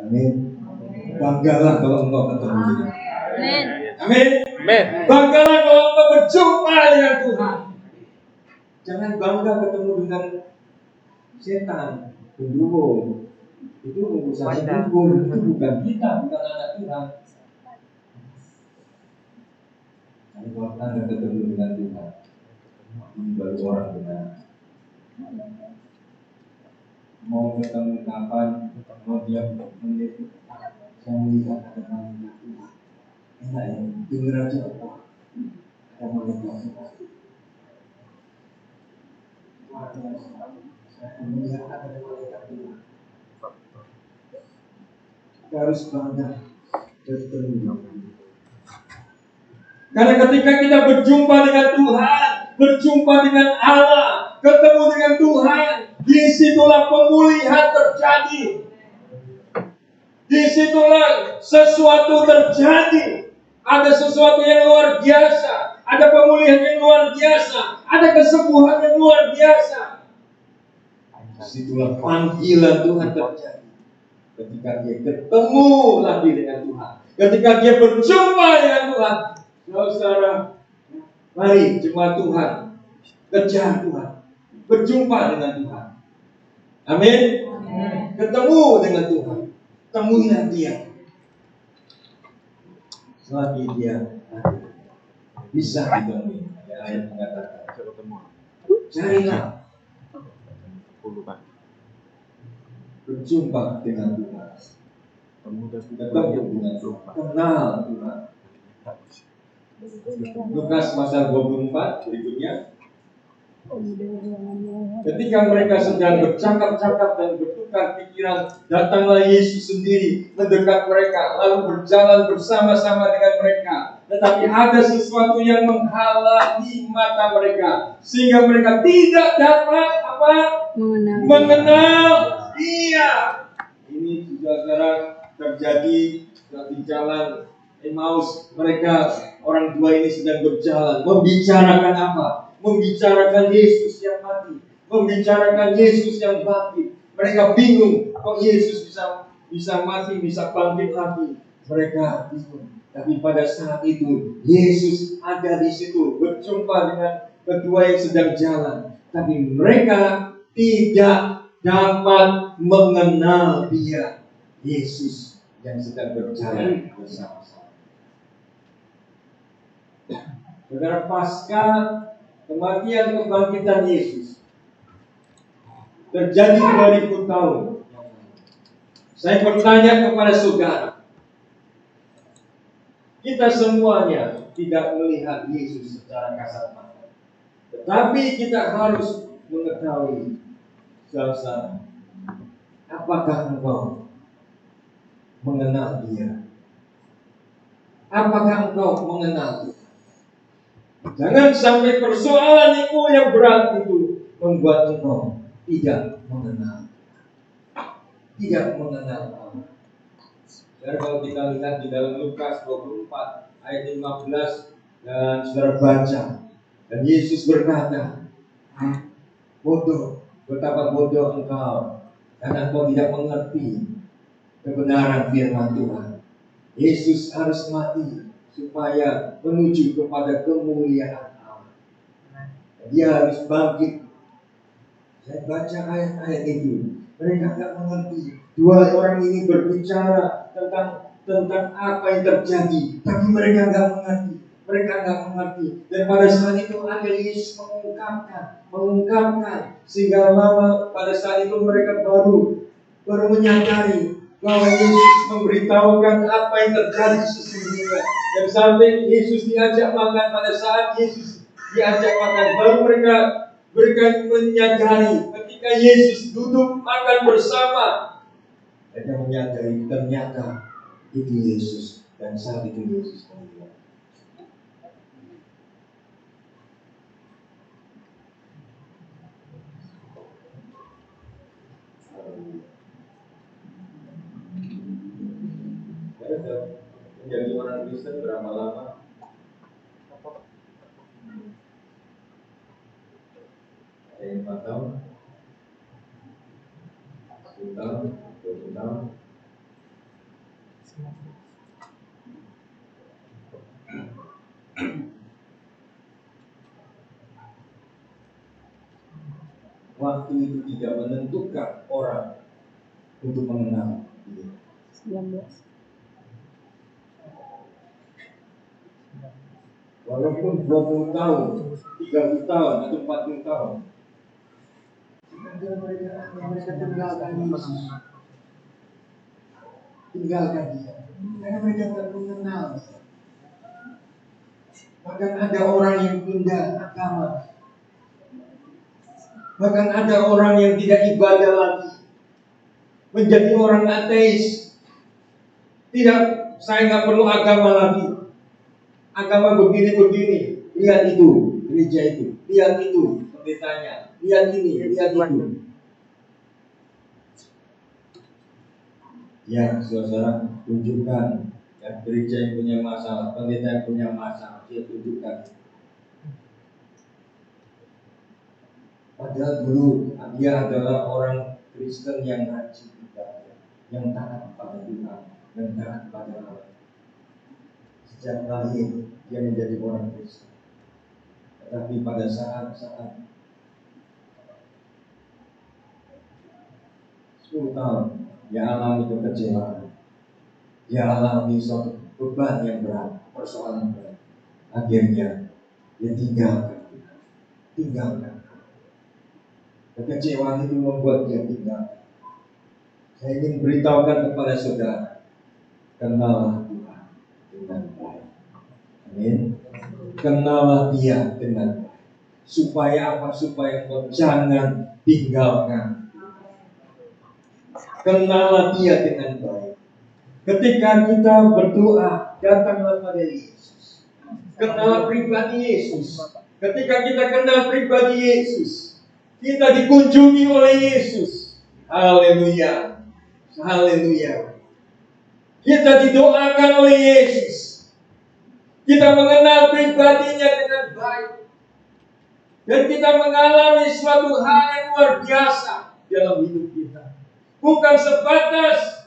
Amin. Banggalah kalau engkau ketemu dengan Tuhan. Amin. Amin. Amin. Banggalah kalau engkau berjumpa dengan Tuhan. Jangan bangga ketemu dengan setan, genderuwo. Itu urusan dukun, itu bukan kita, bukan anak Tuhan. Tapi kalau Anda ketemu dengan Tuhan, ini baru orang benar. Mau ketemu kapan, mau dia menit, saya melihat ada malaikat Tuhan. Enak ya, dengar aja apa? Ada malaikat Tuhan. Saya melihat ada malaikat Tuhan. Kita harus bangga bertemu. Karena ketika kita berjumpa dengan Tuhan, berjumpa dengan Allah, ketemu dengan Tuhan, disitulah pemulihan terjadi. Disitulah sesuatu terjadi. Ada sesuatu yang luar biasa. Ada pemulihan yang luar biasa. Ada kesembuhan yang luar biasa. Disitulah panggilan Tuhan terjadi. Ketika dia ketemu lagi dengan Tuhan. Ketika dia berjumpa dengan Tuhan. Saudara, mari jemaat Tuhan, kejar Tuhan, berjumpa dengan Tuhan. Amin. Ketemu dengan Tuhan, temuilah Dia. Selagi Dia bisa ditemui. Ada ayat mengatakan, carilah, berjumpa dengan Tuhan, ketemu dengan Tuhan, kenal Tuhan. Lukas pasal 24 berikutnya. Ketika mereka sedang bercakap-cakap dan bertukar pikiran, datanglah Yesus sendiri mendekat mereka, lalu berjalan bersama-sama dengan mereka. Tetapi ada sesuatu yang menghalangi mata mereka, sehingga mereka tidak dapat mengenal Dia. Ini saudara terjadi di jalan Emmaus. Mereka orang tua ini sedang berjalan, membicarakan apa? Membicarakan Yesus yang mati, membicarakan Yesus yang bangkit. Mereka bingung, kok Yesus bisa mati, bisa bangkit lagi. Mereka bingung. Tapi pada saat itu Yesus ada di situ, berjumpa dengan kedua yang sedang jalan. Tapi mereka tidak dapat mengenal Dia, Yesus yang sedang berjalan bersama-sama. Saudara, pasca kematian kebangkitan Yesus terjadi 2000 tahun. Saya bertanya kepada saudara, kita semuanya tidak melihat Yesus secara kasat mata, tetapi kita harus mengetahui, saudara, apakah engkau mengenal Dia? Apakah engkau mengenal Dia? Jangan sampai persoalan yang berat itu membuat engkau tidak mengenal Allah. Dan kalau kita lihat di dalam Lukas 24 ayat 15 dan saudara baca, dan Yesus berkata, bodoh, betapa bodoh engkau, karena engkau tidak mengerti kebenaran firman Tuhan. Yesus harus mati supaya menuju kepada kemuliaan Allah. Dia harus bangkit. Saya baca ayat-ayat itu, mereka tidak mengerti. Dua orang ini berbicara tentang apa yang terjadi, tapi mereka tidak mengerti. Dan pada saat itu ada Yesus mengungkapkan, sehingga pada saat itu mereka baru menyadari bahwa Yesus memberitahukan apa yang terjadi sesungguhnya. Dan sampai Yesus diajak makan, pada saat Yesus diajak makan, baru mereka menyadari ketika Yesus duduk makan bersama, mereka menyadari ternyata itu Yesus, dan saat itu Yesus meninggal. Menjadi orang Kristen berapa lama? Ada yang 4 tahun, 10 tahun, 20 tahun. Waktu itu tidak menentukan orang untuk mengenal Dia. 19. Walaupun 20 tahun, 30 tahun, atau 40 tahun, mereka tinggalkan Yesus. Tinggalkan Dia, karena mereka tidak mengenal. Bahkan ada orang yang pindah agama. Bahkan ada orang yang tidak ibadah lagi, menjadi orang ateis. Tidak, saya nggak perlu agama lagi. Agama begini-begini, lihat itu, gereja itu, lihat itu, pendetanya, lihat ini, lihat itu. Ya, saudara, tunjukkan ya, gereja yang punya masalah, pendeta yang punya masalah, dia tunjukkan. Padahal dulu dia adalah orang Kristen yang rajin ibadah, yang taat pada Tuhan, yang taat pada Allah. Sejak lahir dia menjadi orang Kristen. Tetapi pada saat-saat 10 tahun dia alami kekecewaan, dia alami suatu beban yang berat, persoalan berat. Akhirnya dia tinggalkan. Kekecewaan itu membuat dia tinggal. Saya ingin beritahukan kepada saudara, kenallah Tuhan dengan baik. Amin. Kenallah Dia dengan baik. Supaya apa? Supaya engkau jangan tinggalkan. Kenalah Dia dengan baik. Ketika kita berdoa, datanglah pada Yesus. Kenal pribadi Yesus. Ketika kita kenal pribadi Yesus, kita dikunjungi oleh Yesus. Haleluya. Haleluya. Kita didoakan oleh Yesus. Kita mengenal pribadinya dengan baik. Dan kita mengalami suatu hal yang luar biasa dalam hidup kita. Bukan sebatas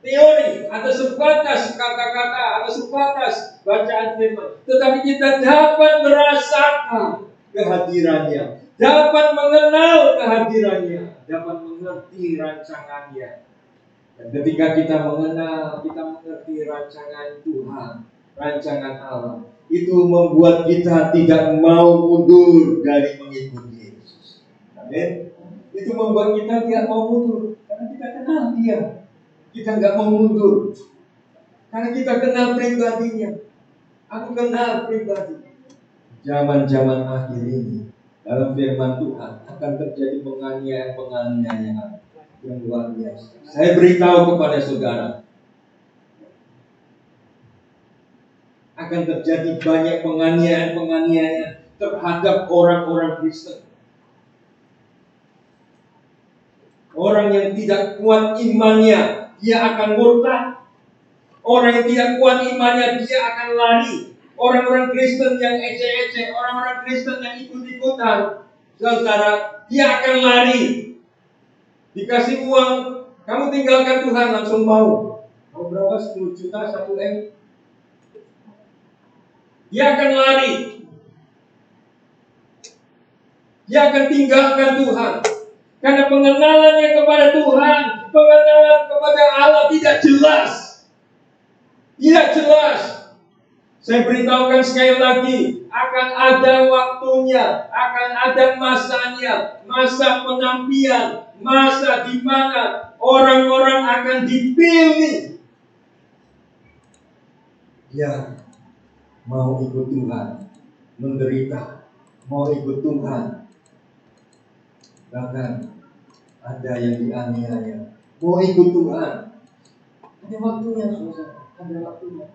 teori, atau sebatas kata-kata, atau sebatas bacaan firman, tetapi kita dapat merasakan kehadirannya, dapat mengenal kehadirannya, dapat mengerti rancangannya. Dan ketika kita mengenal, kita mengerti rancangan Tuhan, rancangan Allah, itu membuat kita tidak mau mundur dari mengikuti Yesus. Amin. Itu membuat kita tidak mau mundur karena kita kenal Dia. Kita nggak mau mundur karena kita kenal pribadinya. Aku kenal pribadi. Zaman-zaman akhir ini dalam firman Tuhan akan terjadi penganiayaan yang luar biasa. Saya beritahu kepada saudara, akan terjadi banyak penganiayaan terhadap orang-orang Kristen. Orang yang tidak kuat imannya, dia akan murtad. Orang yang tidak kuat imannya, dia akan lari. Orang-orang Kristen yang ecek-ecek, orang-orang Kristen yang ikut-ikutan, saudara, dia akan lari. Dikasih uang, kamu tinggalkan Tuhan, langsung mau. Mau berapa? 10 juta, 1 M. Dia akan lari. Dia akan tinggalkan Tuhan. Karena pengenalannya kepada Tuhan, pengenalan kepada Allah tidak jelas. Tidak jelas. Saya beritahukan sekali lagi, akan ada waktunya, akan ada masanya, masa penampian, masa di mana orang-orang akan dipilih yang mau ikut Tuhan, menderita, mau ikut Tuhan. Bahkan ada yang dianiaya, mau ikut Tuhan. Ada waktunya, saudara, ada waktunya.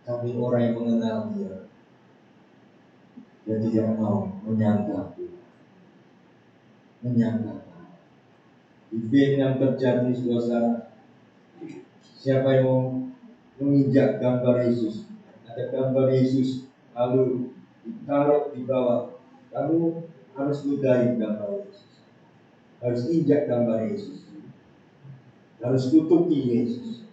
Tapi orang yang mengenal Dia, dia tidak mau menyangka di Vietnam terjadi suasana. Siapa yang mau menginjak gambar Yesus, ada gambar Yesus, lalu ditaruh di bawah, kamu harus ludahi gambar Yesus, harus injak gambar Yesus, harus tutupi Yesus.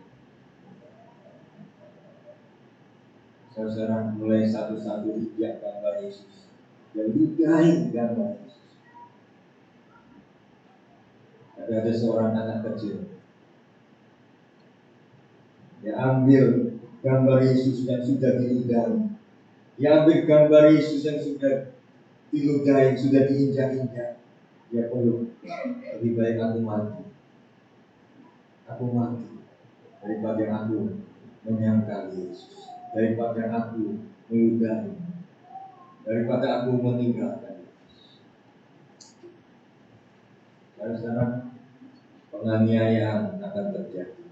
Saudara mulai satu-satu injak gambar Yesus, dan ludahi gambar Yesus. Ada seorang anak kecil, dia ambil gambar Yesus yang sudah diludahi, dia ambil gambar Yesus yang sudah diludahi, sudah diinjak-injak. Dia peluk, lebih baik aku mati daripada aku menyangkal Yesus, daripada aku meludahi, daripada aku meninggalkan Yesus. Dan sekarang penganiayaan akan terjadi.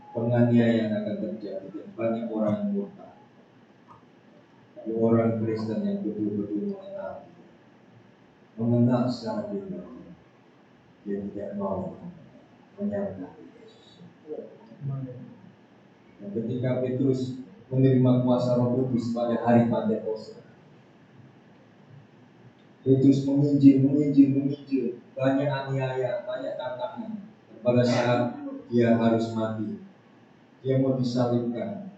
Penganiayaan akan terjadi dan banyak orang yang murtad. Tapi orang Kristen yang betul-betul mengenal secara pribadi, dia tidak mau menyangkal Yesus. Dan ketika Petrus menerima kuasa Roh Kudus pada hari Pentakosta, Petrus menginjil, banyak aniaya, banyak tantangan. Pada saat dia harus mati, dia mau disalibkan.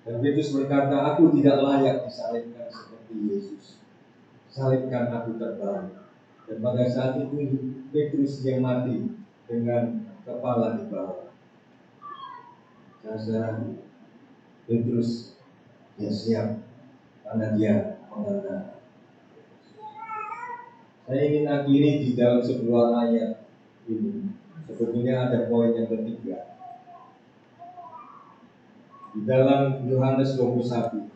Dan Petrus berkata, aku tidak layak disalibkan seperti Yesus. Salibkan aku terbalik. Dan pada saat itu Petrus yang mati dengan kepala di bawah. Saudara, Petrus dia siap karena dia mengenal. Saya ingin akhiri di dalam sebuah ayat ini. Sebetulnya ada poin yang ketiga. di dalam Yohanes 21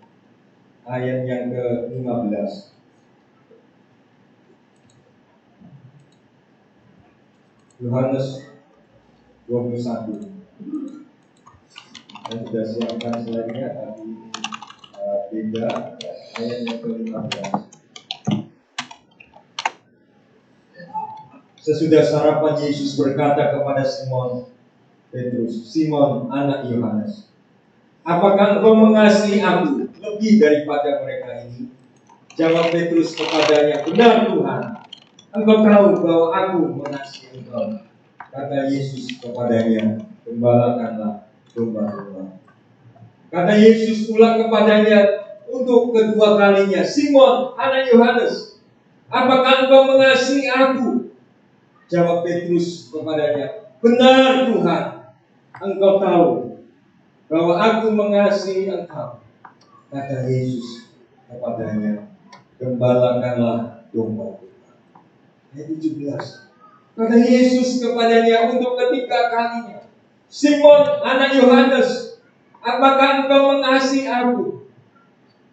ayat yang ke-15. Yohanes 21. Saya sudah siapkan slide-nya tapi beda ayat yang ke-15. Sesudah sarapan Yesus berkata kepada Simon Petrus, "Simon anak Yohanes, apakah engkau mengasihi aku lebih daripada mereka ini?" Jawab Petrus kepadanya, "Benar Tuhan, engkau tahu bahwa aku mengasihi engkau." Kata Yesus kepadanya, "Gembalakanlah domba-domba." Kata Yesus pula kepadanya untuk kedua kalinya, "Simon anak Yohanes, apakah engkau mengasihi aku?" Jawab Petrus kepadanya, "Benar Tuhan, engkau tahu bahwa aku mengasihi engkau." Kata Yesus kepadanya, "Gembalakanlah domba-domba." Ayat 17. Kata Yesus kepadanya untuk ketiga kalinya, "Simon anak Yohanes, apakah engkau mengasihi aku?"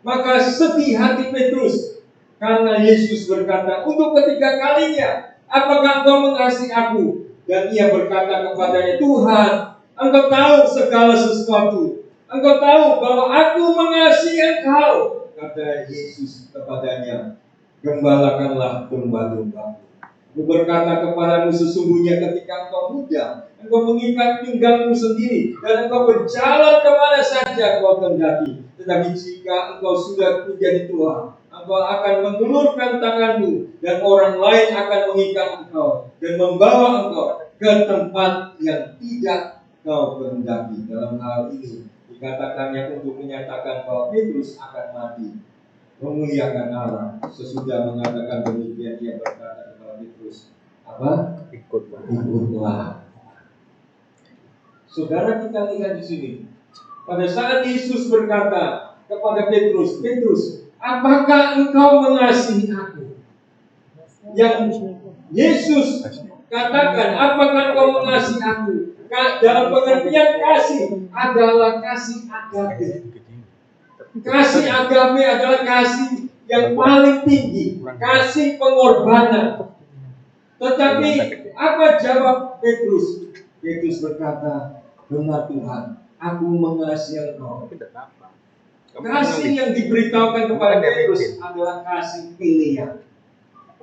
Maka sedih hati Petrus karena Yesus berkata untuk ketiga kalinya, "Apakah engkau mengasihi aku?" Dan ia berkata kepadanya, "Tuhan, engkau tahu segala sesuatu. Engkau tahu bahwa aku mengasihi engkau." Kata Yesus kepadanya, "Gembalakanlah domba-domba. Aku berkata kepadamu, sesungguhnya ketika engkau muda, engkau mengikat pinggangmu sendiri dan engkau berjalan kemana saja kau kehendaki. Tetapi jika engkau sudah menjadi tua, engkau akan mengulurkan tanganmu dan orang lain akan mengikat engkau dan membawa engkau ke tempat yang tidak kau kehendaki." Dalam hal ini dikatakannya untuk menyatakan bahwa Petrus akan mati, memuliakan Allah. Sesudah mengatakan demikian, ia berkata kepada Petrus, "Apa? Ikutlah." Saudara, kita lihat di sini. Pada saat Yesus berkata kepada Petrus, "Petrus, apakah engkau mengasihi aku?" Yang Yesus katakan, "Apakah engkau mengasihi aku?" Dalam pengertian kasih adalah kasih agape. Kasih agape adalah kasih yang paling tinggi, kasih pengorbanan. Tetapi apa jawab Petrus? Petrus berkata, "Benar Tuhan, aku mengasihi engkau." Kasih yang diberitahukan kepada Petrus adalah kasih filial.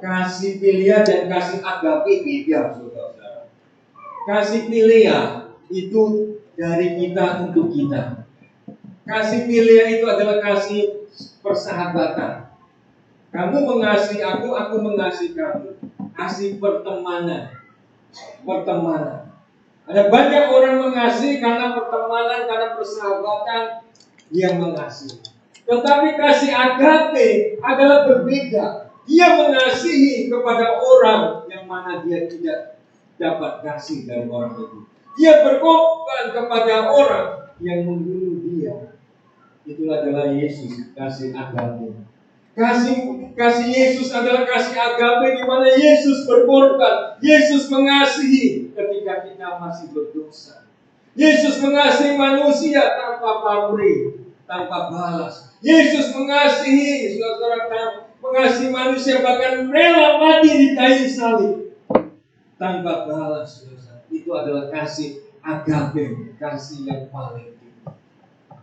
Kasih filial dan kasih agape beda, saudara. Kasih filial itu dari kita untuk kita. Kasih filial itu adalah kasih persahabatan. Kamu mengasihi aku mengasihi kamu. Kasih pertemanan. Ada banyak orang mengasihi karena pertemanan, karena persahabatan, dia mengasihi. Tetapi kasih agape adalah berbeda. Dia mengasihi kepada orang yang mana dia tidak dapat kasih dari orang itu. Dia berkorban kepada orang yang membunuh dia. Itulah adalah Yesus, kasih agape. Kasih Yesus adalah kasih agape di mana Yesus berkorban. Yesus mengasihi ketika kita masih berdosa. Yesus mengasihi manusia tanpa pamrih, tanpa balas. Yesus mengasihi, saudara, mengasihi manusia bahkan rela mati di kayu salib tanpa balas. Itu adalah kasih agape, kasih yang paling tinggi.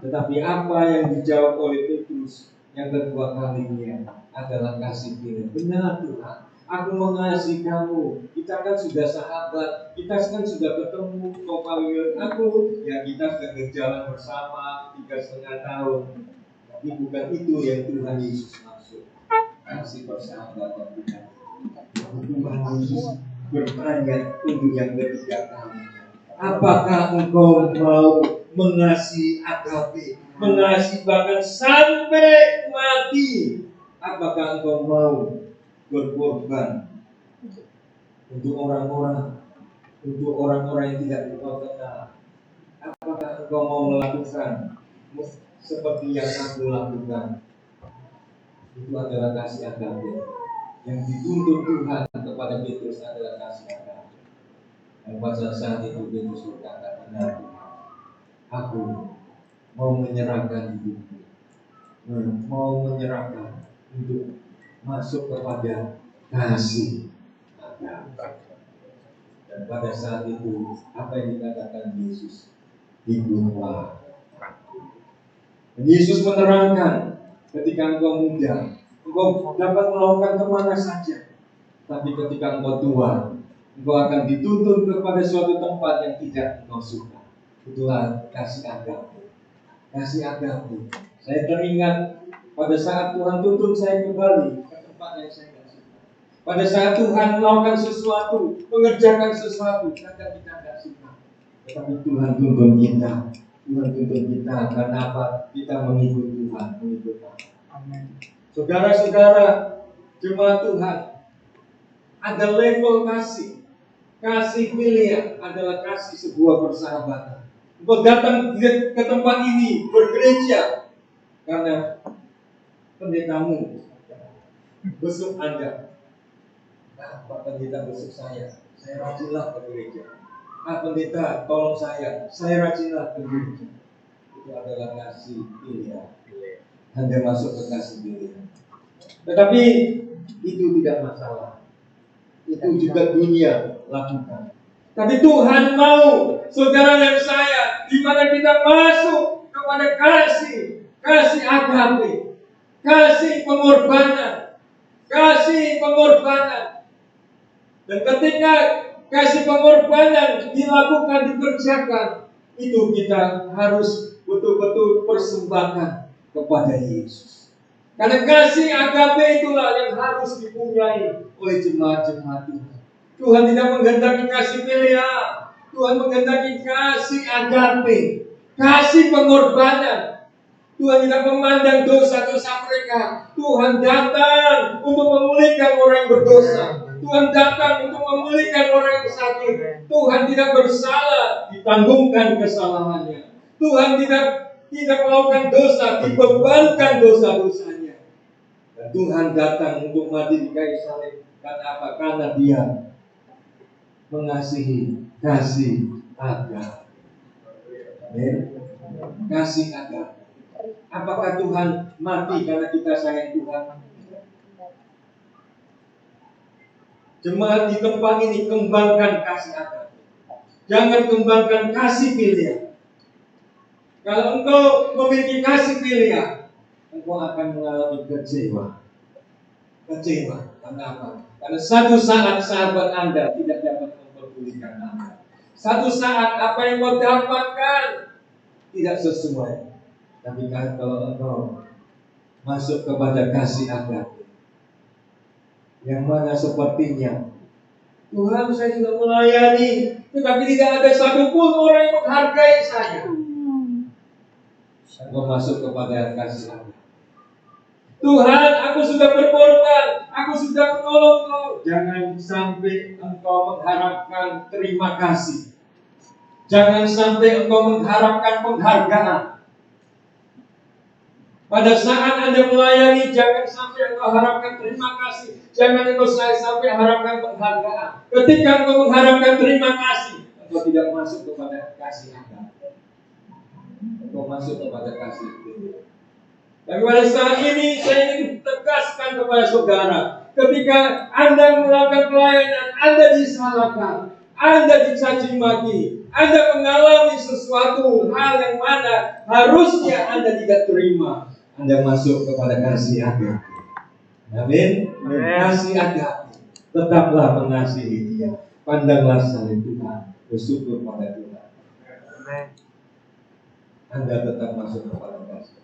Tetapi apa yang dijawab oleh Petrus yang kedua kalinya adalah kasih filial. "Benar Tuhan, aku mengasihi kamu. Kita kan sudah sahabat, kita kan sudah ketemu, kau panggil aku, ya kita sudah berjalan bersama 3,5 tahun." Tapi bukan itu yang Tuhan Yesus maksud. Kasih persahabatan kita. Tuhan Yesus bertanya untuk yang ketiga kalinya, "Apakah engkau mau mengasihi agape, mengasihi bahkan sampai mati? Apakah engkau mau berkorban untuk orang-orang yang tidak engkau kenal? Apakah engkau mau melakukan seperti yang aku lakukan?" Itu adalah kasih agape. Yang dituntut Tuhan kepada Petrus adalah kasih agape. Dan pada saat itu Petrus berkata, "Benar Tuhan, aku mau menyerahkan hidupmu, mau menyerahkan untuk masuk kepada kasih agape. Dan pada saat itu apa yang dikatakan Yesus? Hiduplah aku. Dan Yesus menerangkan, ketika engkau muda, engkau dapat melakukan kemana saja. Tapi ketika engkau tua, engkau akan dituntun kepada suatu tempat yang tidak engkau suka. Itulah kasih agape. Kasih agape. Saya teringat pada saat Tuhan tuntun saya kembali ke tempat yang saya tidak suka. Pada saat Tuhan melakukan sesuatu, mengerjakan sesuatu, kadang kita tidak suka. Tetapi Tuhan tuntun kita. Tuhan tuntun kita karena apa? Kita mengikut Tuhan, mengikut Allah. Amin. Saudara-saudara, jemaat Tuhan, ada level kasih. Kasih filia adalah kasih sebuah persahabatan. Engkau datang ke tempat ini bergereja karena pendetamu besuk Anda. Pak pendeta besuk saya rajinlah ke gereja. Pendeta tolong saya rajinlah ke gereja. Itu adalah kasih filia. Anda masuk ke kasih filia. Tetapi itu tidak masalah. Itu juga dunia lakukan. Tapi Tuhan mau saudara dan saya, di mana kita masuk kepada kasih agape, kasih pengorbanan. Dan ketika kasih pengorbanan dilakukan, dikerjakan, itu kita harus betul-betul persembahkan kepada Yesus. Karena kasih agape itulah yang harus dipunyai oleh jemaat-jemaat Tuhan. Tuhan tidak menghendaki kasih filia, Tuhan menghendaki kasih agape, kasih pengorbanan. Tuhan tidak memandang dosa-dosa mereka. Tuhan datang untuk memulihkan orang yang berdosa. Tuhan datang untuk memulihkan orang yang sakit. Tuhan tidak bersalah, ditanggungkan kesalahannya. Tuhan tidak melakukan dosa, dibebankan dosa-dosanya. Dan Tuhan datang untuk mati di kayu salib. Karena apa? Karena Dia mengasihi, kasih agape. Amin. Kasih agape. Apakah Tuhan mati karena kita sayang Tuhan? Jemaat di tempat ini kembangkan kasih agape. Jangan kembangkan kasih filia. Kalau engkau memiliki kasih filia, engkau akan mengalami kecewa. Karena apa? Karena satu saat sahabat Anda tidak dapat memperdulikan Anda. Satu saat apa yang kau dapatkan tidak sesuai. Tapi kalau engkau masuk kepada kasih agape, yang mana sepertinya Tuhan, saya sudah melayani, tetapi tidak ada satupun orang yang menghargai saya. Engkau masuk kepada kasih agape. Tuhan, aku sudah berkorban, aku sudah menolong kau. Jangan sampai engkau mengharapkan terima kasih. Jangan sampai engkau mengharapkan penghargaan. Pada saat Anda melayani, jangan sampai engkau harapkan terima kasih. Jangan engkau sampai harapkan penghargaan. Ketika engkau mengharapkan terima kasih, engkau tidak masuk kepada kasih agape. Engkau masuk kepada kasih filia. Tapi pada saat ini saya ingin tegaskan kepada saudara, ketika Anda melakukan pelayanan, Anda disalahkan, Anda dicaci maki, Anda mengalami sesuatu hal yang mana harusnya Anda tidak terima, Anda masuk kepada kasih agape. Amin. Kasih agape. Tetaplah mengasihi Dia. Pandanglah salib Tuhan. Bersyukur pada Tuhan. Anda tetap masuk kepada kasih.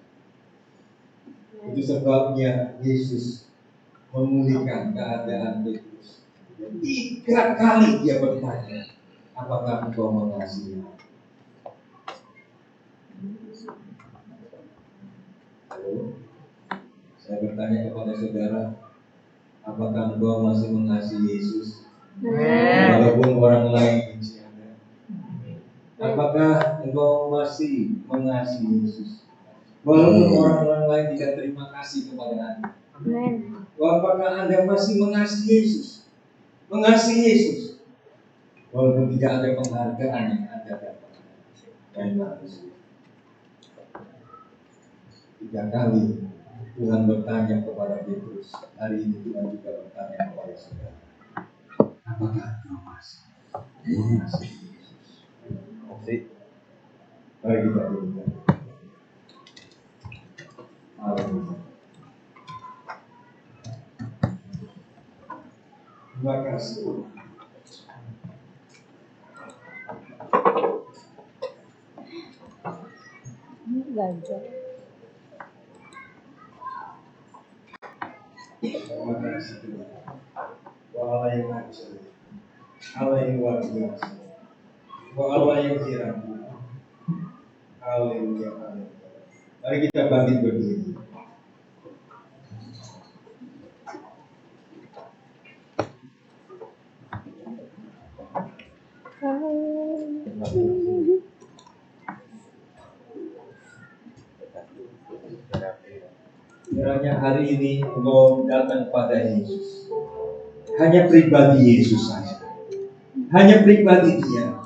Itu sebabnya Yesus memulihkan keadaan Petrus. 3 kali Dia bertanya, apakah engkau mengasihi? Halo? Saya bertanya kepada saudara, apakah engkau masih mengasihi Yesus? Walaupun orang lain benci Anda. Apakah engkau masih mengasihi Yesus? Walaupun orang lain tidak terima kasih kepada Anda. Apakah Anda masih mengasihi Yesus? Mengasihi Yesus. Walaupun tidak ada penghargaan yang Anda dapat dari manusia. 3 kali Tuhan bertanya kepada Petrus. Hari ini Tuhan juga bertanya kepada saudara. Apakah engkau masih mengasihi Yesus? Mari kita berdoa. Haleluya. Terima kasih. Ini gajah. Terima kasih Tuhan. Allah yang ajaib, Allah yang luar biasa, Allah yang heran. Haleluya, haleluya. Mari kita bangkit berdiri. Kiranya hari ini engkau datang pada Yesus. Hanya pribadi Yesus saja. Hanya pribadi Dia.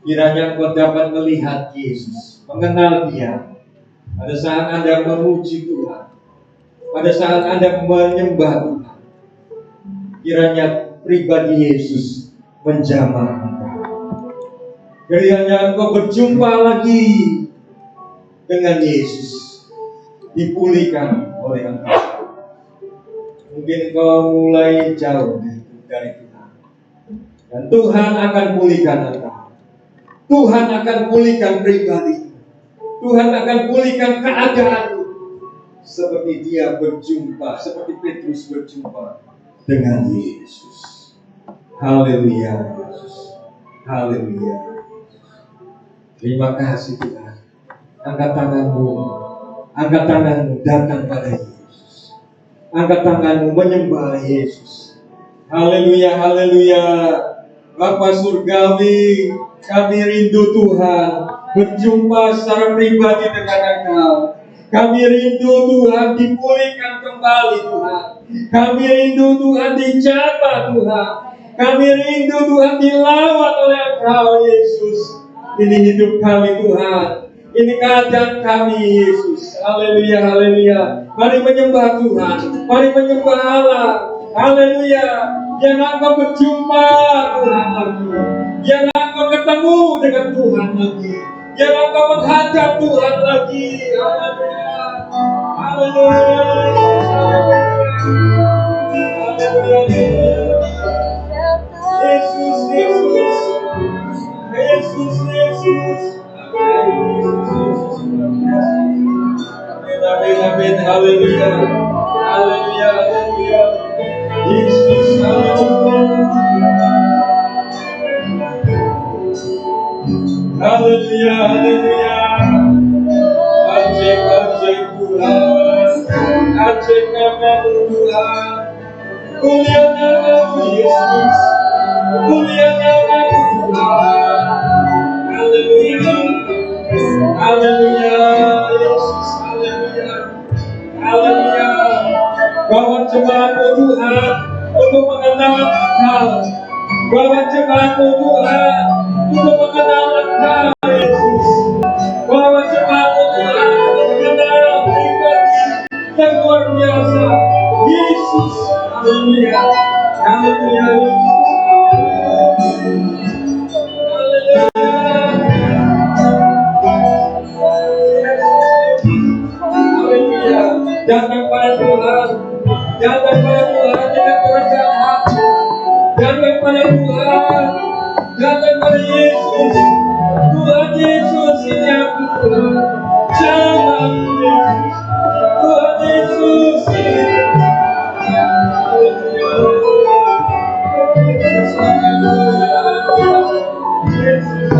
Kiranya engkau dapat melihat Yesus, mengenal Dia. Pada saat Anda memuji Tuhan, pada saat Anda menyembah Tuhan, kiranya pribadi Yesus menjamah engkau. Kiranya engkau berjumpa lagi dengan Yesus, dipulihkan oleh engkau. Mungkin engkau mulai jauh dari Tuhan, dan Tuhan akan pulihkan engkau. Tuhan akan pulihkan pribadi. Tuhan akan pulihkan keadaanmu. Seperti Dia berjumpa, seperti Petrus berjumpa dengan Yesus. Haleluya, Yesus. Haleluya. Terima kasih Tuhan. Angkat tanganmu. Angkat tanganmu, datang pada Yesus. Angkat tanganmu, menyembah Yesus. Haleluya, haleluya. Bapa surgawi, kami rindu Tuhan berjumpa secara pribadi dengan Engkau. Kami rindu Tuhan dipulihkan kembali Tuhan. Kami rindu Tuhan dijamah Tuhan. Kami rindu Tuhan dilawat oleh Engkau Yesus. Ini hidup kami Tuhan. Ini keadaan kami Yesus. Haleluya, haleluya. Mari menyembah Tuhan. Mari menyembah Allah. Haleluya. Jangan engkau berjumpa Tuhan lagi. Jangan engkau ketemu dengan Tuhan lagi. Jangan engkau menghadap Tuhan lagi. Haleluya. Haleluya. Yesus, Yesus. Yesus, Yesus. Amin, amin, haleluya. Haleluya, haleluya. Yesus, haleluya, haleluya. Ajaib, ajaib Tuhan. Ajaib namamu Tuhan. Mulia namamu Yesus. Mulia namamu Tuhan. Haleluya. Haleluya, Yesus. Haleluya. Haleluya. Bawa jemaatmu Tuhan untuk mengenal Engkau. Bawa jemaatmu Tuhan untuk mengenal Engkau Yesus. Bawa jemaatmu Tuhan untuk mengenal pribadi yang luar biasa Yesus. Haleluya. Haleluya. Haleluya. Datang pada Tuhan. Datang pada Tuhan dengan kerendahan hati. Datang pada Tuhan. Datang pada Yesus. Tuhan Yesus, ini aku Tuhan. Jamah aku Yesus. Tuhan Yesus. Haleluya. Yesus, haleluya. Yesus,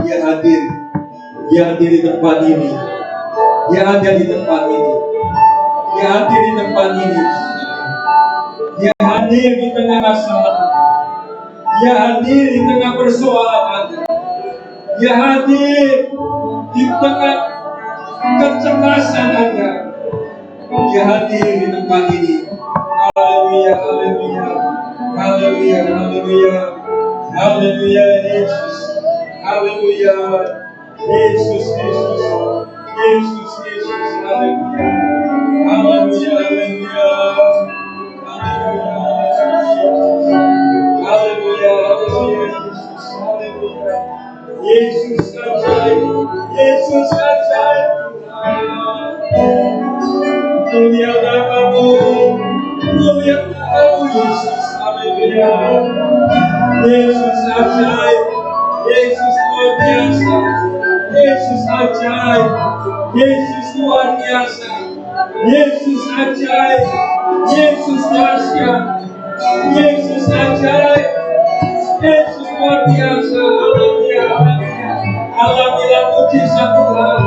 Dia hadir. Dia hadir di tempat ini. Dia ada di tempat ini. Dia hadir di tempat ini. Dia hadir di tengah masalah. Dia hadir di tengah persoalan Anda. Dia hadir di tengah kecemasan ada. Dia hadir di tempat ini. Haleluya, haleluya, haleluya, haleluya, haleluya, Yesus, haleluya, Yesus, Yesus, Yesus, Yesus, haleluya, haleluya, haleluya, haleluya, haleluya, Yesus, haleluya, Yesus ajaib, Yesus ajaib, mulia namamu, mulia namamu, Yesus, haleluya, Yesus ajaib, Yesus luar biasa, Yesus ajaib, Yesus luar biasa, Yesus ajaib, Yesus dahsyat, Yesus ajaib, Yesus luar biasa, haleluya, haleluya. Alamilah mujizat Tuhan,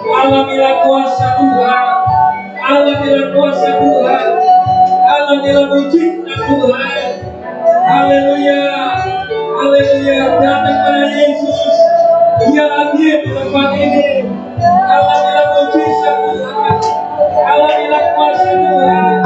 alamilah kuasa Tuhan, alamilah kuasa Tuhan, alamilah mujizat Tuhan. Haleluya, haleluya. Datang pada Yesus, Dia hadir di tempat ini. Alamilah mujizat Tuhan, alamilah kuasa Tuhan.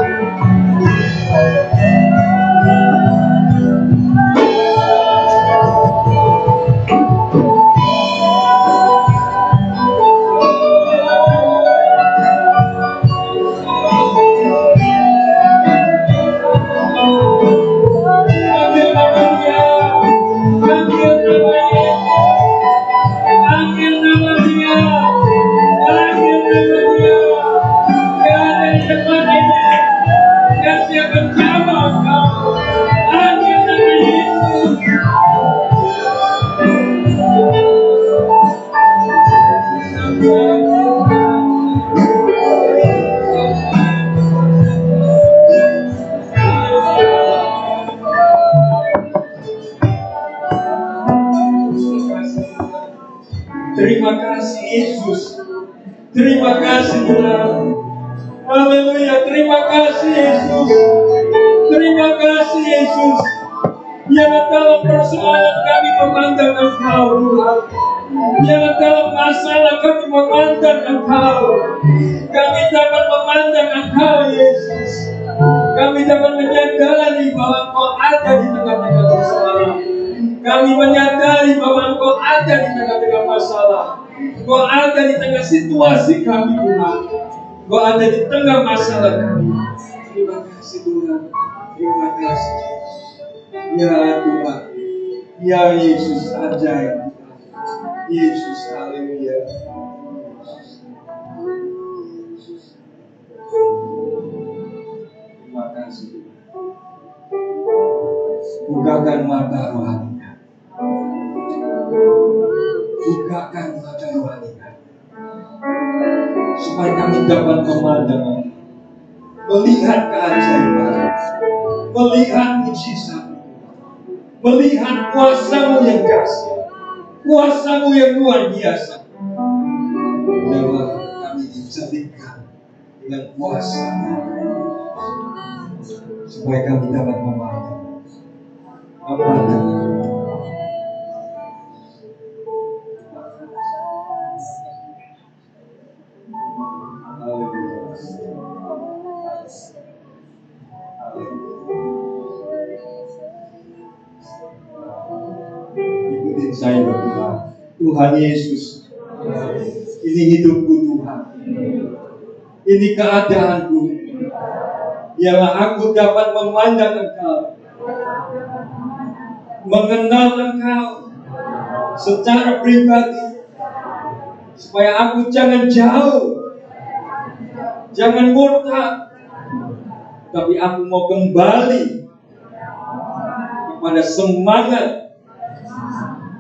Terima kasih Yesus, terima kasih Tuhan. Haleluya, terima kasih Yesus, terima kasih Yesus. Jangan dalam persoalan kami memandang Engkau Tuhan, jangan dalam masalah kami memandang Engkau. Kami dapat memandang Engkau Yesus. Kami dapat menyadari bahwa Engkau ada di tengah-tengah persoalan. Kami menyadari bahwa Engkau ada di tengah-tengah masalah. Engkau ada di tengah situasi kami Tuhan. Engkau ada di tengah masalah kami. Terima kasih Tuhan. Terima kasih. Ya Tuhan. Ya Yesus ajaib. Yesus, haleluya. Terima kasih Tuhan. Bukakan mata rohani. Bukakan mata rohani supaya kami dapat memandang, melihat keajaiban, melihat mujizat, melihat kuasa-Mu yang dahsyat, kuasa-Mu yang luar biasa. Biarlah kami dijadikan dengan kuasa-Mu supaya kami dapat memandang. Ikutin saya berdoa. Tuhan Yesus, ini hidupku Tuhan, ini keadaanku. Biarlah aku dapat memandang Engkau, mengenal Engkau secara pribadi, supaya aku jangan jauh, jangan murtad, tapi aku mau kembali kepada semangat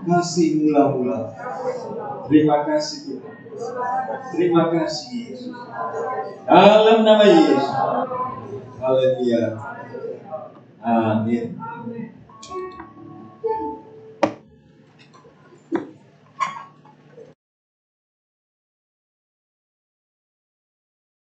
kasih mula-mula. Terima kasih Tuhan. Terima kasih Yesus. Dalam nama Yesus. Haleluya. Amin.